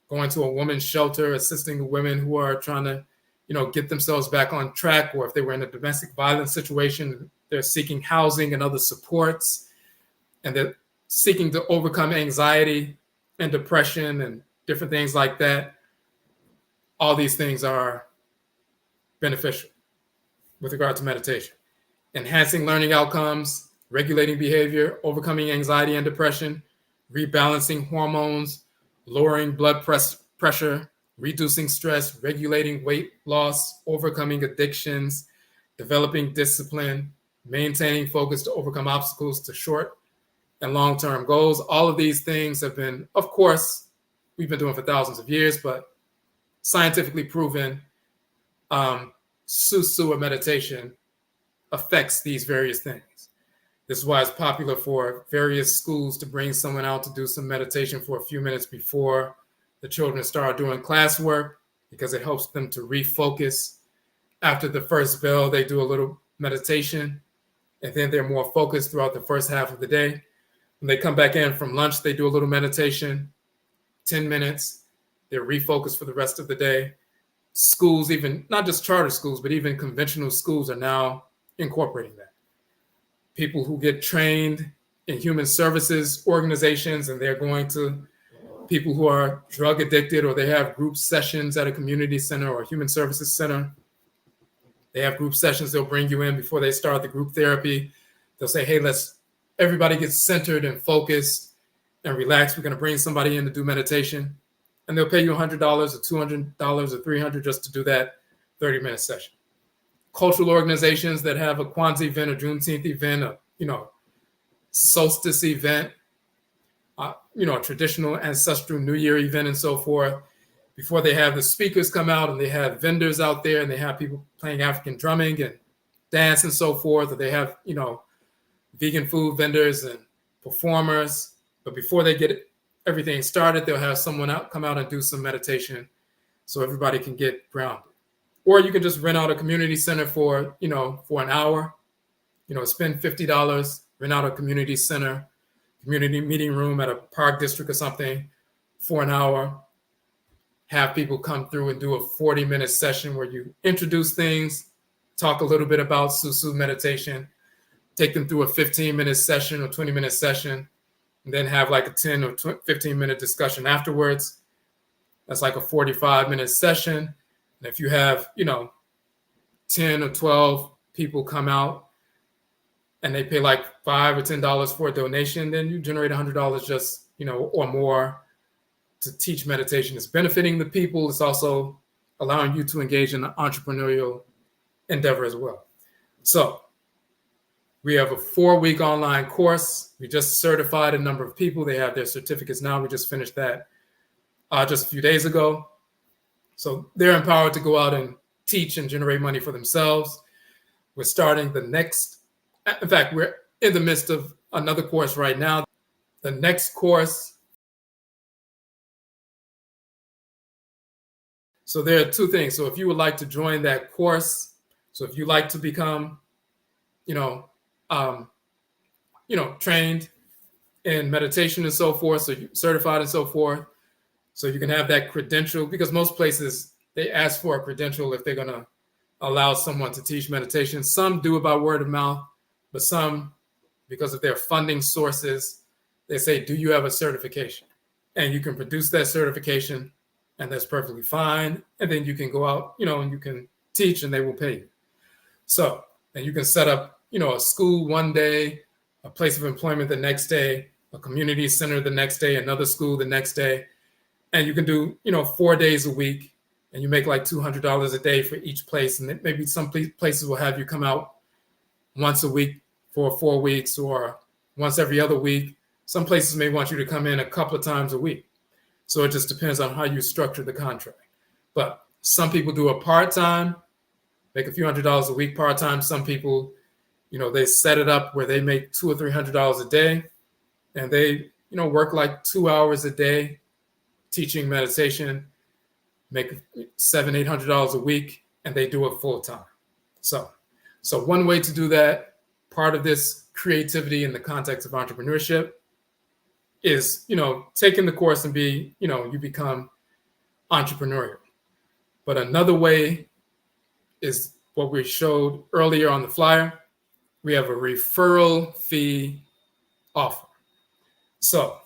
Going to a women's shelter, assisting the women who are trying to, get themselves back on track, or if they were in a domestic violence situation, they're seeking housing and other supports, and they're seeking to overcome anxiety and depression and different things like that. All these things are beneficial with regard to meditation. Enhancing learning outcomes, regulating behavior, overcoming anxiety and depression, rebalancing hormones, lowering blood pressure, reducing stress, regulating weight loss, overcoming addictions, developing discipline, maintaining focus to overcome obstacles to short and long-term goals. All of these things have been, of course, we've been doing for thousands of years, but scientifically proven. Susuw meditation affects these various things. This is why it's popular for various schools to bring someone out to do some meditation for a few minutes before the children start doing classwork, because it helps them to refocus. After the first bell, they do a little meditation, and then they're more focused throughout the first half of the day. When they come back in from lunch, they do a little meditation, 10 minutes. They're refocused for the rest of the day. Schools, even not just charter schools, but even conventional schools are now incorporating that. People who get trained in human services organizations, and they're going to people who are drug addicted, or they have group sessions at a community center or human services center. They have group sessions. They'll bring you in before they start the group therapy. They'll say, hey, everybody get centered and focused and relax. We're going to bring somebody in to do meditation. And they'll pay you $100 or $200 or $300 just to do that 30-minute session. Cultural organizations that have a Kwanzaa event, a Juneteenth event, a solstice event, a traditional ancestral New Year event and so forth. Before they have the speakers come out, and they have vendors out there, and they have people playing African drumming and dance and so forth, or they have, vegan food vendors and performers. But before they get everything started, they'll have someone come out and do some meditation so everybody can get grounded. Or you can just rent out a community center for an hour, spend $50, rent out a community center, community meeting room at a park district or something for an hour, have people come through and do a 40-minute session where you introduce things, talk a little bit about Susuw meditation, take them through a 15-minute session or 20-minute session, and then have like a 10 or 15-minute discussion afterwards. That's like a 45-minute session. And if you have, 10 or 12 people come out and they pay like $5 or $10 for a donation, then you generate $100 just, or more to teach meditation. It's benefiting the people. It's also allowing you to engage in an entrepreneurial endeavor as well. So we have a 4-week online course. We just certified a number of people. They have their certificates now. We just finished that just a few days ago. So they're empowered to go out and teach and generate money for themselves. We're starting in fact, we're in the midst of another course right now. The next course. So there are two things. So if you would like to join that course, so if you like to become, trained in meditation and so forth, so you're certified and so forth, so you can have that credential, because most places, they ask for a credential if they're going to allow someone to teach meditation. Some do it by word of mouth, but some, because of their funding sources, they say, do you have a certification? And you can produce that certification, and that's perfectly fine. And then you can go out, and you can teach, and they will pay you. So, and you can set up, a school one day, a place of employment the next day, a community center the next day, another school the next day. And you can do, 4 days a week, and you make like $200 a day for each place. And maybe some places will have you come out once a week for 4 weeks, or once every other week. Some places may want you to come in a couple of times a week. So it just depends on how you structure the contract. But some people do a part-time, make a few $100s a week part-time. Some people, they set it up where they make $200 or $300 a day, and they, work like 2 hours a day teaching meditation, make $700-800 a week, and they do it full time. So one way to do that, part of this creativity in the context of entrepreneurship, is taking the course and you become entrepreneurial. But another way is what we showed earlier on the flyer. We have a referral fee offer. So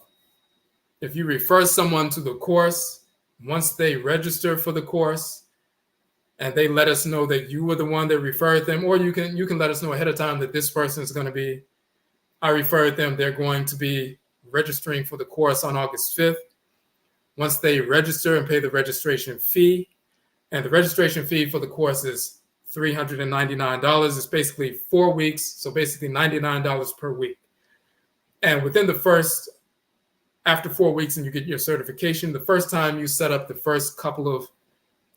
if you refer someone to the course, once they register for the course and they let us know that you were the one that referred them, or you can let us know ahead of time that this person is going to be, I referred them, they're going to be registering for the course on August 5th. Once they register and pay the registration fee, and the registration fee for the course is $399. It's basically 4 weeks, so basically $99 per week. And within after 4 weeks and you get your certification, the first time you set up the first couple of,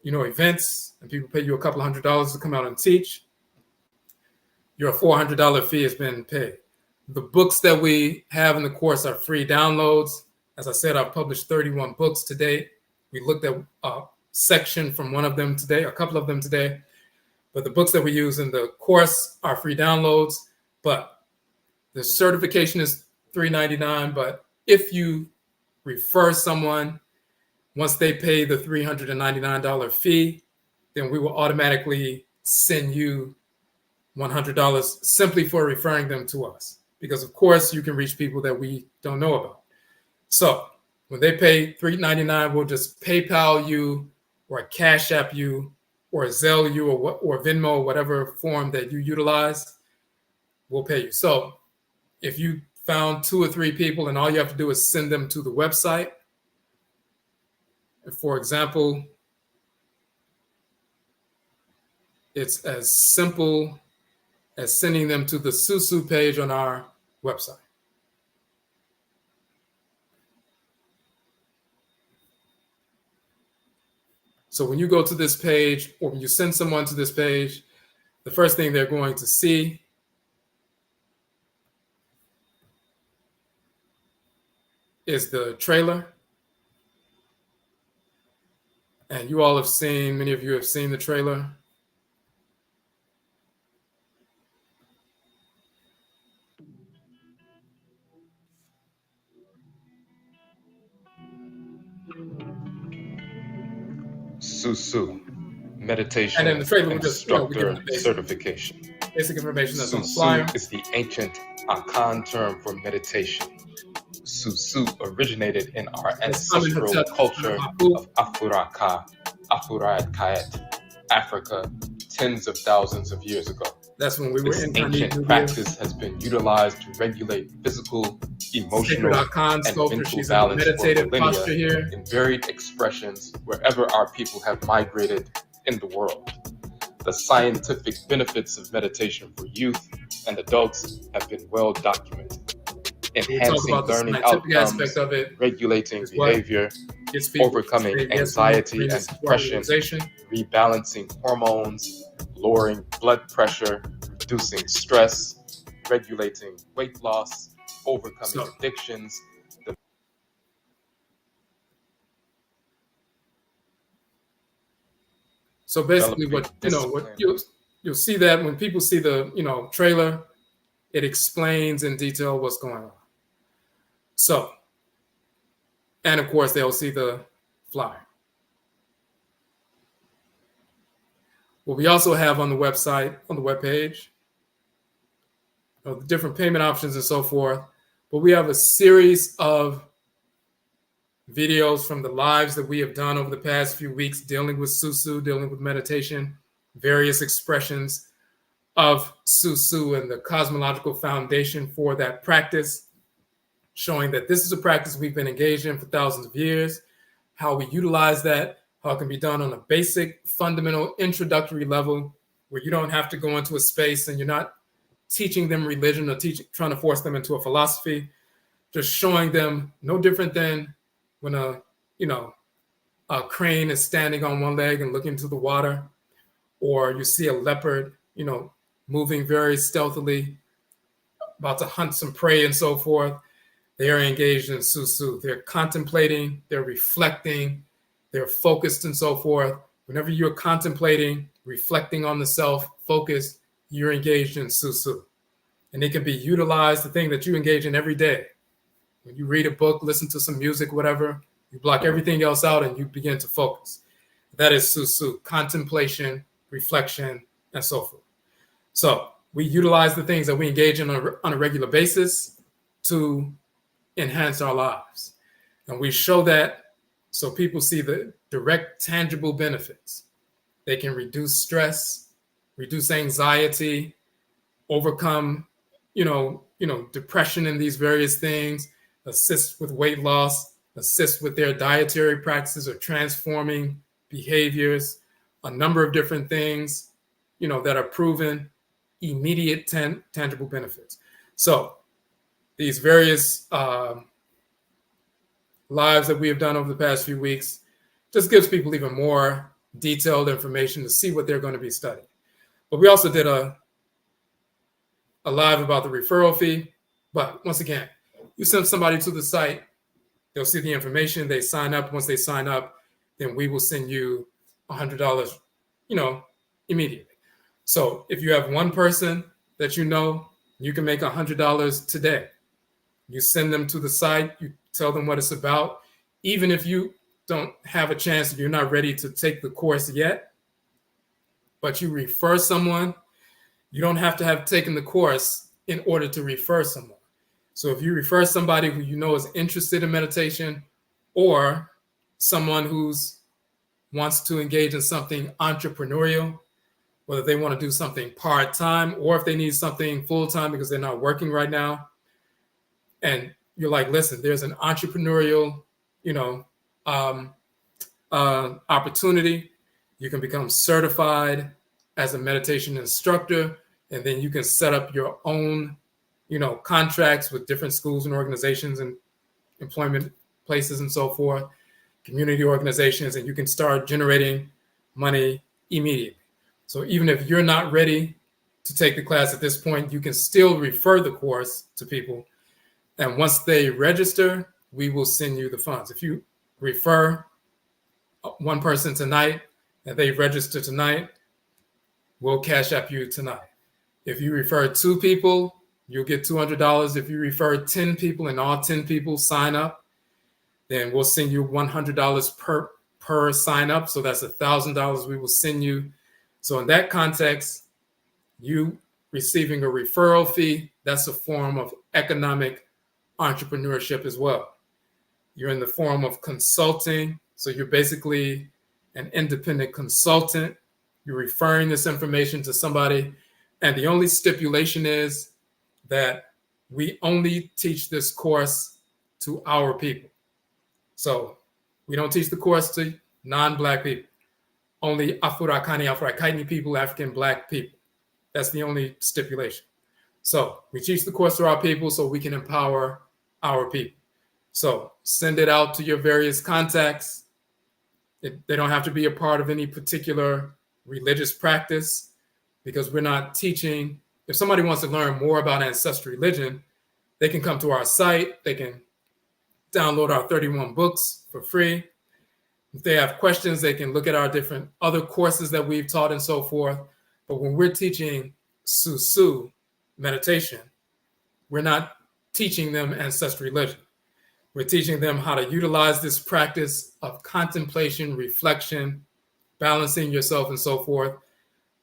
events, and people pay you a couple $100 to come out and teach, your $400 fee has been paid. The books that we have in the course are free downloads. As I said, I've published 31 books to date. We looked at a section from one of them today, a couple of them today. But the books that we use in the course are free downloads. But the certification is $399. But if you refer someone, once they pay the $399 fee, then we will automatically send you $100 simply for referring them to us. Because, of course, you can reach people that we don't know about. So when they pay $399, we'll just PayPal you or Cash App you or Zelle you or Venmo, whatever form that you utilize, we'll pay you. So if you found 2 or 3 people and all you have to do is send them to the website, for example, it's as simple as sending them to the Susuw page on our website. So when you go to this page, or when you send someone to this page, the first thing they're going to see is the trailer. And you all have seen, many of you have seen the trailer. Susuw, meditation, And then the trailer will just, instructor certification. Basic information that's on the flyer. Susuw is the ancient Akan term for meditation. Susuw originated in our ancestral culture of Afuraitkaitnit, Africa, tens of thousands of years ago. That's when we were in ancient practice has been utilized to regulate physical, emotional, and mental balance for millennia in varied expressions wherever our people have migrated in the world. The scientific benefits of meditation for youth and adults have been well documented. Enhancing learning outcomes, regulating behavior, overcoming anxiety and depression, rebalancing hormones, lowering blood pressure, reducing stress, regulating weight loss, overcoming addictions. So basically, what you'll see that when people see the trailer, it explains in detail what's going on. So, and of course, they'll see the flyer. What we also have on the website, on the webpage, the different payment options and so forth. But we have a series of videos from the lives that we have done over the past few weeks dealing with Susuw, dealing with meditation, various expressions of Susuw and the cosmological foundation for that practice, showing that this is a practice we've been engaged in for thousands of years, how we utilize that, how it can be done on a basic, fundamental, introductory level where you don't have to go into a space and you're not teaching them religion or trying to force them into a philosophy, just showing them no different than when a crane is standing on one leg and looking into the water, or you see a leopard, moving very stealthily, about to hunt some prey and so forth. They are engaged in Susuw. They're contemplating, they're reflecting, they're focused and so forth. Whenever you're contemplating, reflecting on the self, focused, you're engaged in Susuw. And it can be utilized, the thing that you engage in every day. When you read a book, listen to some music, whatever, you block everything else out and you begin to focus. That is Susuw, contemplation, reflection, and so forth. So we utilize the things that we engage in on a regular basis to enhance our lives. And we show that so people see the direct, tangible benefits. They can reduce stress, reduce anxiety, overcome, depression and these various things, assist with weight loss, assist with their dietary practices or transforming behaviors, a number of different things, that are proven immediate tangible benefits. So these various lives that we have done over the past few weeks just gives people even more detailed information to see what they're going to be studying. But we also did a live about the referral fee. But once again, you send somebody to the site, they'll see the information, they sign up. Once they sign up, then we will send you $100, immediately. So if you have one person that you can make $100 today. You send them to the site, you tell them what it's about. Even if you don't have a chance, you're not ready to take the course yet, but you refer someone, you don't have to have taken the course in order to refer someone. So if you refer somebody who you know is interested in meditation, or someone who's wants to engage in something entrepreneurial, whether they want to do something part-time or if they need something full-time because they're not working right now, and you're like, listen, there's an entrepreneurial, opportunity. You can become certified as a meditation instructor, and then you can set up your own, contracts with different schools and organizations and employment places and so forth, community organizations, and you can start generating money immediately. So even if you're not ready to take the class at this point, you can still refer the course to people. And once they register, we will send you the funds. If you refer one person tonight and they register tonight, we'll cash app you tonight. If you refer 2 people, you'll get $200. If you refer 10 people and all 10 people sign up, then we'll send you $100 per sign up. So that's $1,000 we will send you. So in that context, you receiving a referral fee, that's a form of economic entrepreneurship as well. You're in the form of consulting. So you're basically an independent consultant. You're referring this information to somebody. And the only stipulation is that we only teach this course to our people. So we don't teach the course to non-Black people. Only Afurakani, Afuraitkaitnit people, African Black people. That's the only stipulation. So we teach the course to our people so we can empower our people. So send it out to your various contacts. They don't have to be a part of any particular religious practice, because we're not teaching. If somebody wants to learn more about ancestral religion, they can come to our site. They can download our 31 books for free. If they have questions, they can look at our different other courses that we've taught and so forth. But when we're teaching Susuw meditation, we're not teaching them ancestral religion. We're teaching them how to utilize this practice of contemplation, reflection, balancing yourself and so forth,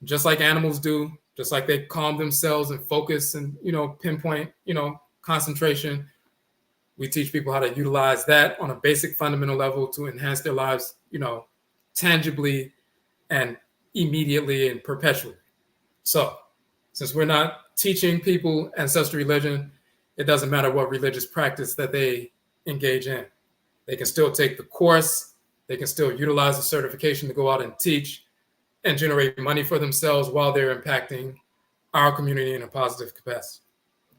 just like animals do, just like they calm themselves and focus and, pinpoint, concentration. We teach people how to utilize that on a basic fundamental level to enhance their lives, tangibly and immediately and perpetually. So since we're not teaching people ancestral religion, it doesn't matter what religious practice that they engage in. They can still take the course. They can still utilize the certification to go out and teach and generate money for themselves while they're impacting our community in a positive capacity.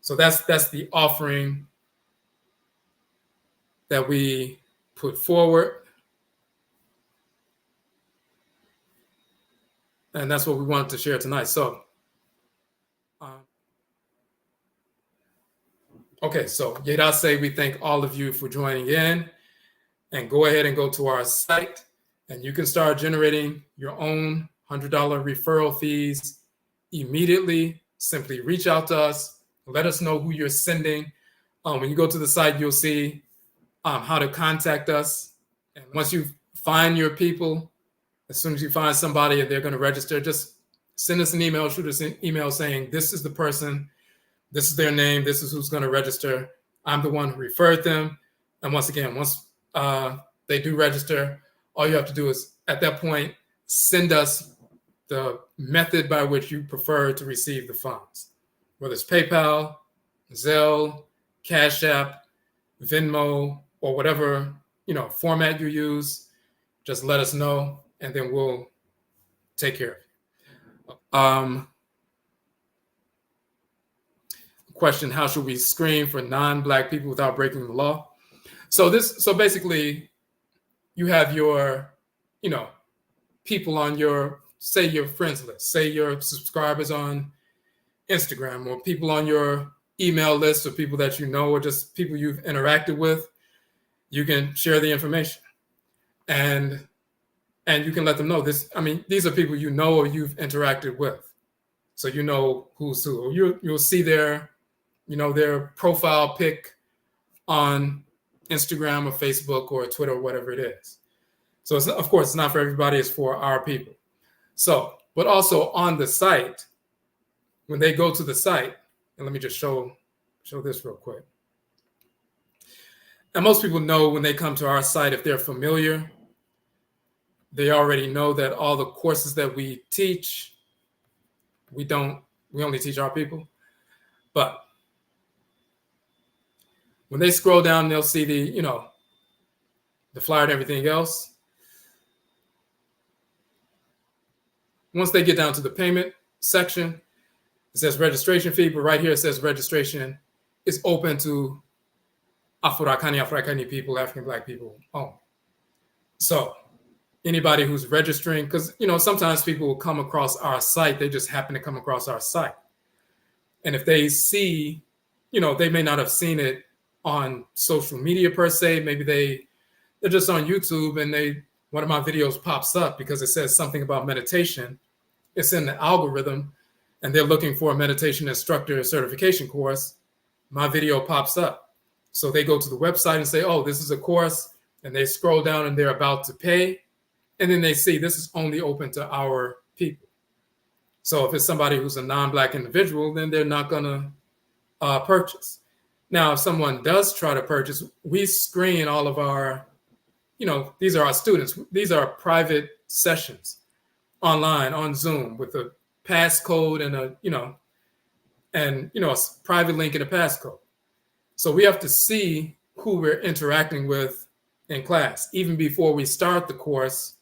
So that's the offering that we put forward. And that's what we wanted to share tonight. So Okay, so Yedase, we thank all of you for joining in, and go ahead and go to our site, and you can start generating your own $100 referral fees immediately. Simply reach out to us. Let us know who you're sending. When you go to the site, you'll see how to contact us. And once you find your people, as soon as you find somebody and they're going to register, just send us an email, shoot us an email saying, this is the person, this is their name, this is who's going to register. I'm the one who referred them. And once again, once they do register, all you have to do is, at that point, send us the method by which you prefer to receive the funds, whether it's PayPal, Zelle, Cash App, Venmo, or whatever format you use. Just let us know, and then we'll take care of it. Question: how should we screen for non-Black people without breaking the law? So basically, you have your, people on your, say, your friends list, say your subscribers on Instagram, or people on your email list, or people that you know, or just people you've interacted with. You can share the information, and you can let them know this. I mean, these are people you know or you've interacted with, so you know who's who. You'll see their profile pic on Instagram or Facebook or Twitter or whatever it is. So of course, it's not for everybody, it's for our people. So, but also on the site, when they go to the site, and let me just show this real quick. And most people know when they come to our site, if they're familiar, they already know that all the courses that we teach, we only teach our people. But when they scroll down, they'll see the flyer and everything else. Once they get down to the payment section, it says registration fee, but right here it says registration is open to Afuraitkaitnit people, African Black people only. So anybody who's registering, because sometimes people will come across our site, they just happen to come across our site. And if they see, they may not have seen it on social media per se, maybe they're just on YouTube and one of my videos pops up because it says something about meditation. It's in the algorithm and they're looking for a meditation instructor certification course. My video pops up. So they go to the website and say, oh, this is a course, and they scroll down and they're about to pay. And then they see this is only open to our people. So if it's somebody who's a non-Black individual, then they're not going to purchase. Now, if someone does try to purchase, we screen all of our, these are our students. These are private sessions online on Zoom with a passcode and a private link and a passcode. So we have to see who we're interacting with in class. Even before we start the course,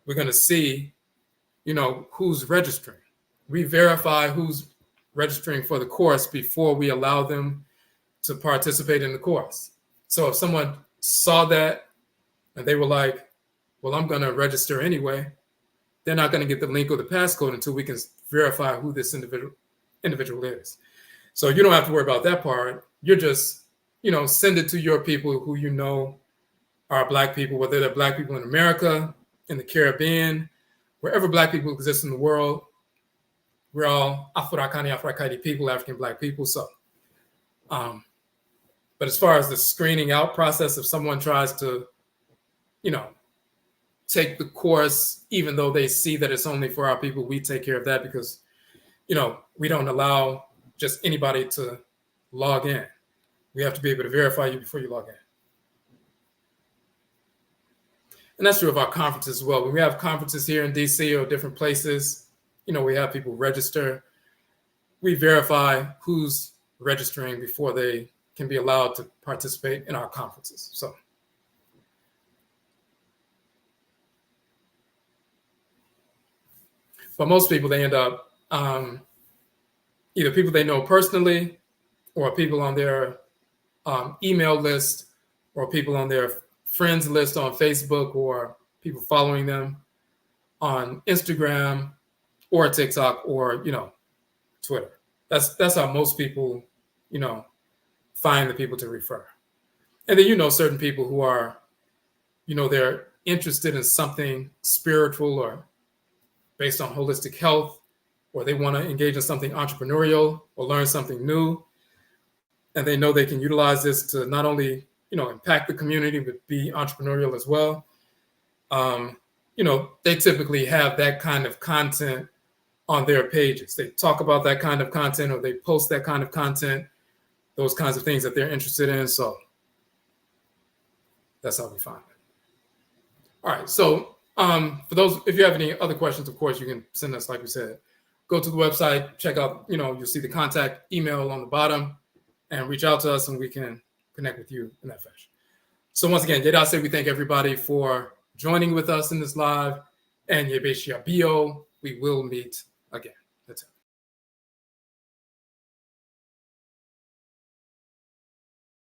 we're going to see, who's registering. We verify who's registering for the course before we allow them to participate in the course. So if someone saw that and they were like, well, I'm going to register anyway, they're not going to get the link or the passcode until we can verify who this individual is. So you don't have to worry about that part. You're just, send it to your people who are Black people, whether they're Black people in America, in the Caribbean, wherever Black people exist in the world. We're all Afurakani, Afuraitkaitnit people, African Black people. So, but as far as the screening out process, if someone tries to, take the course, even though they see that it's only for our people, we take care of that because, we don't allow just anybody to log in. We have to be able to verify you before you log in. And that's true of our conferences as well. When we have conferences here in DC or different places, we have people register. We verify who's registering before they can be allowed to participate in our conferences. So, but most people, they end up either people they know personally or people on their email list or people on their friends list on Facebook or people following them on Instagram or TikTok or, Twitter. That's how most people, find the people to refer. And then, certain people who are, they're interested in something spiritual or based on holistic health, or they want to engage in something entrepreneurial or learn something new. And they know they can utilize this to not only, impact the community, but be entrepreneurial as well. They typically have that kind of content on their pages. They talk about that kind of content, or they post that kind of content, those kinds of things that they're interested in. So that's how we find it. All right. So for those, if you have any other questions, of course, you can send us, like we said, go to the website, check out, you'll see the contact email on the bottom, and reach out to us and we can connect with you in that fashion. So once again, Yedase, we thank everybody for joining with us in this live, and Yebeshia Bio, we will meet again. That's it.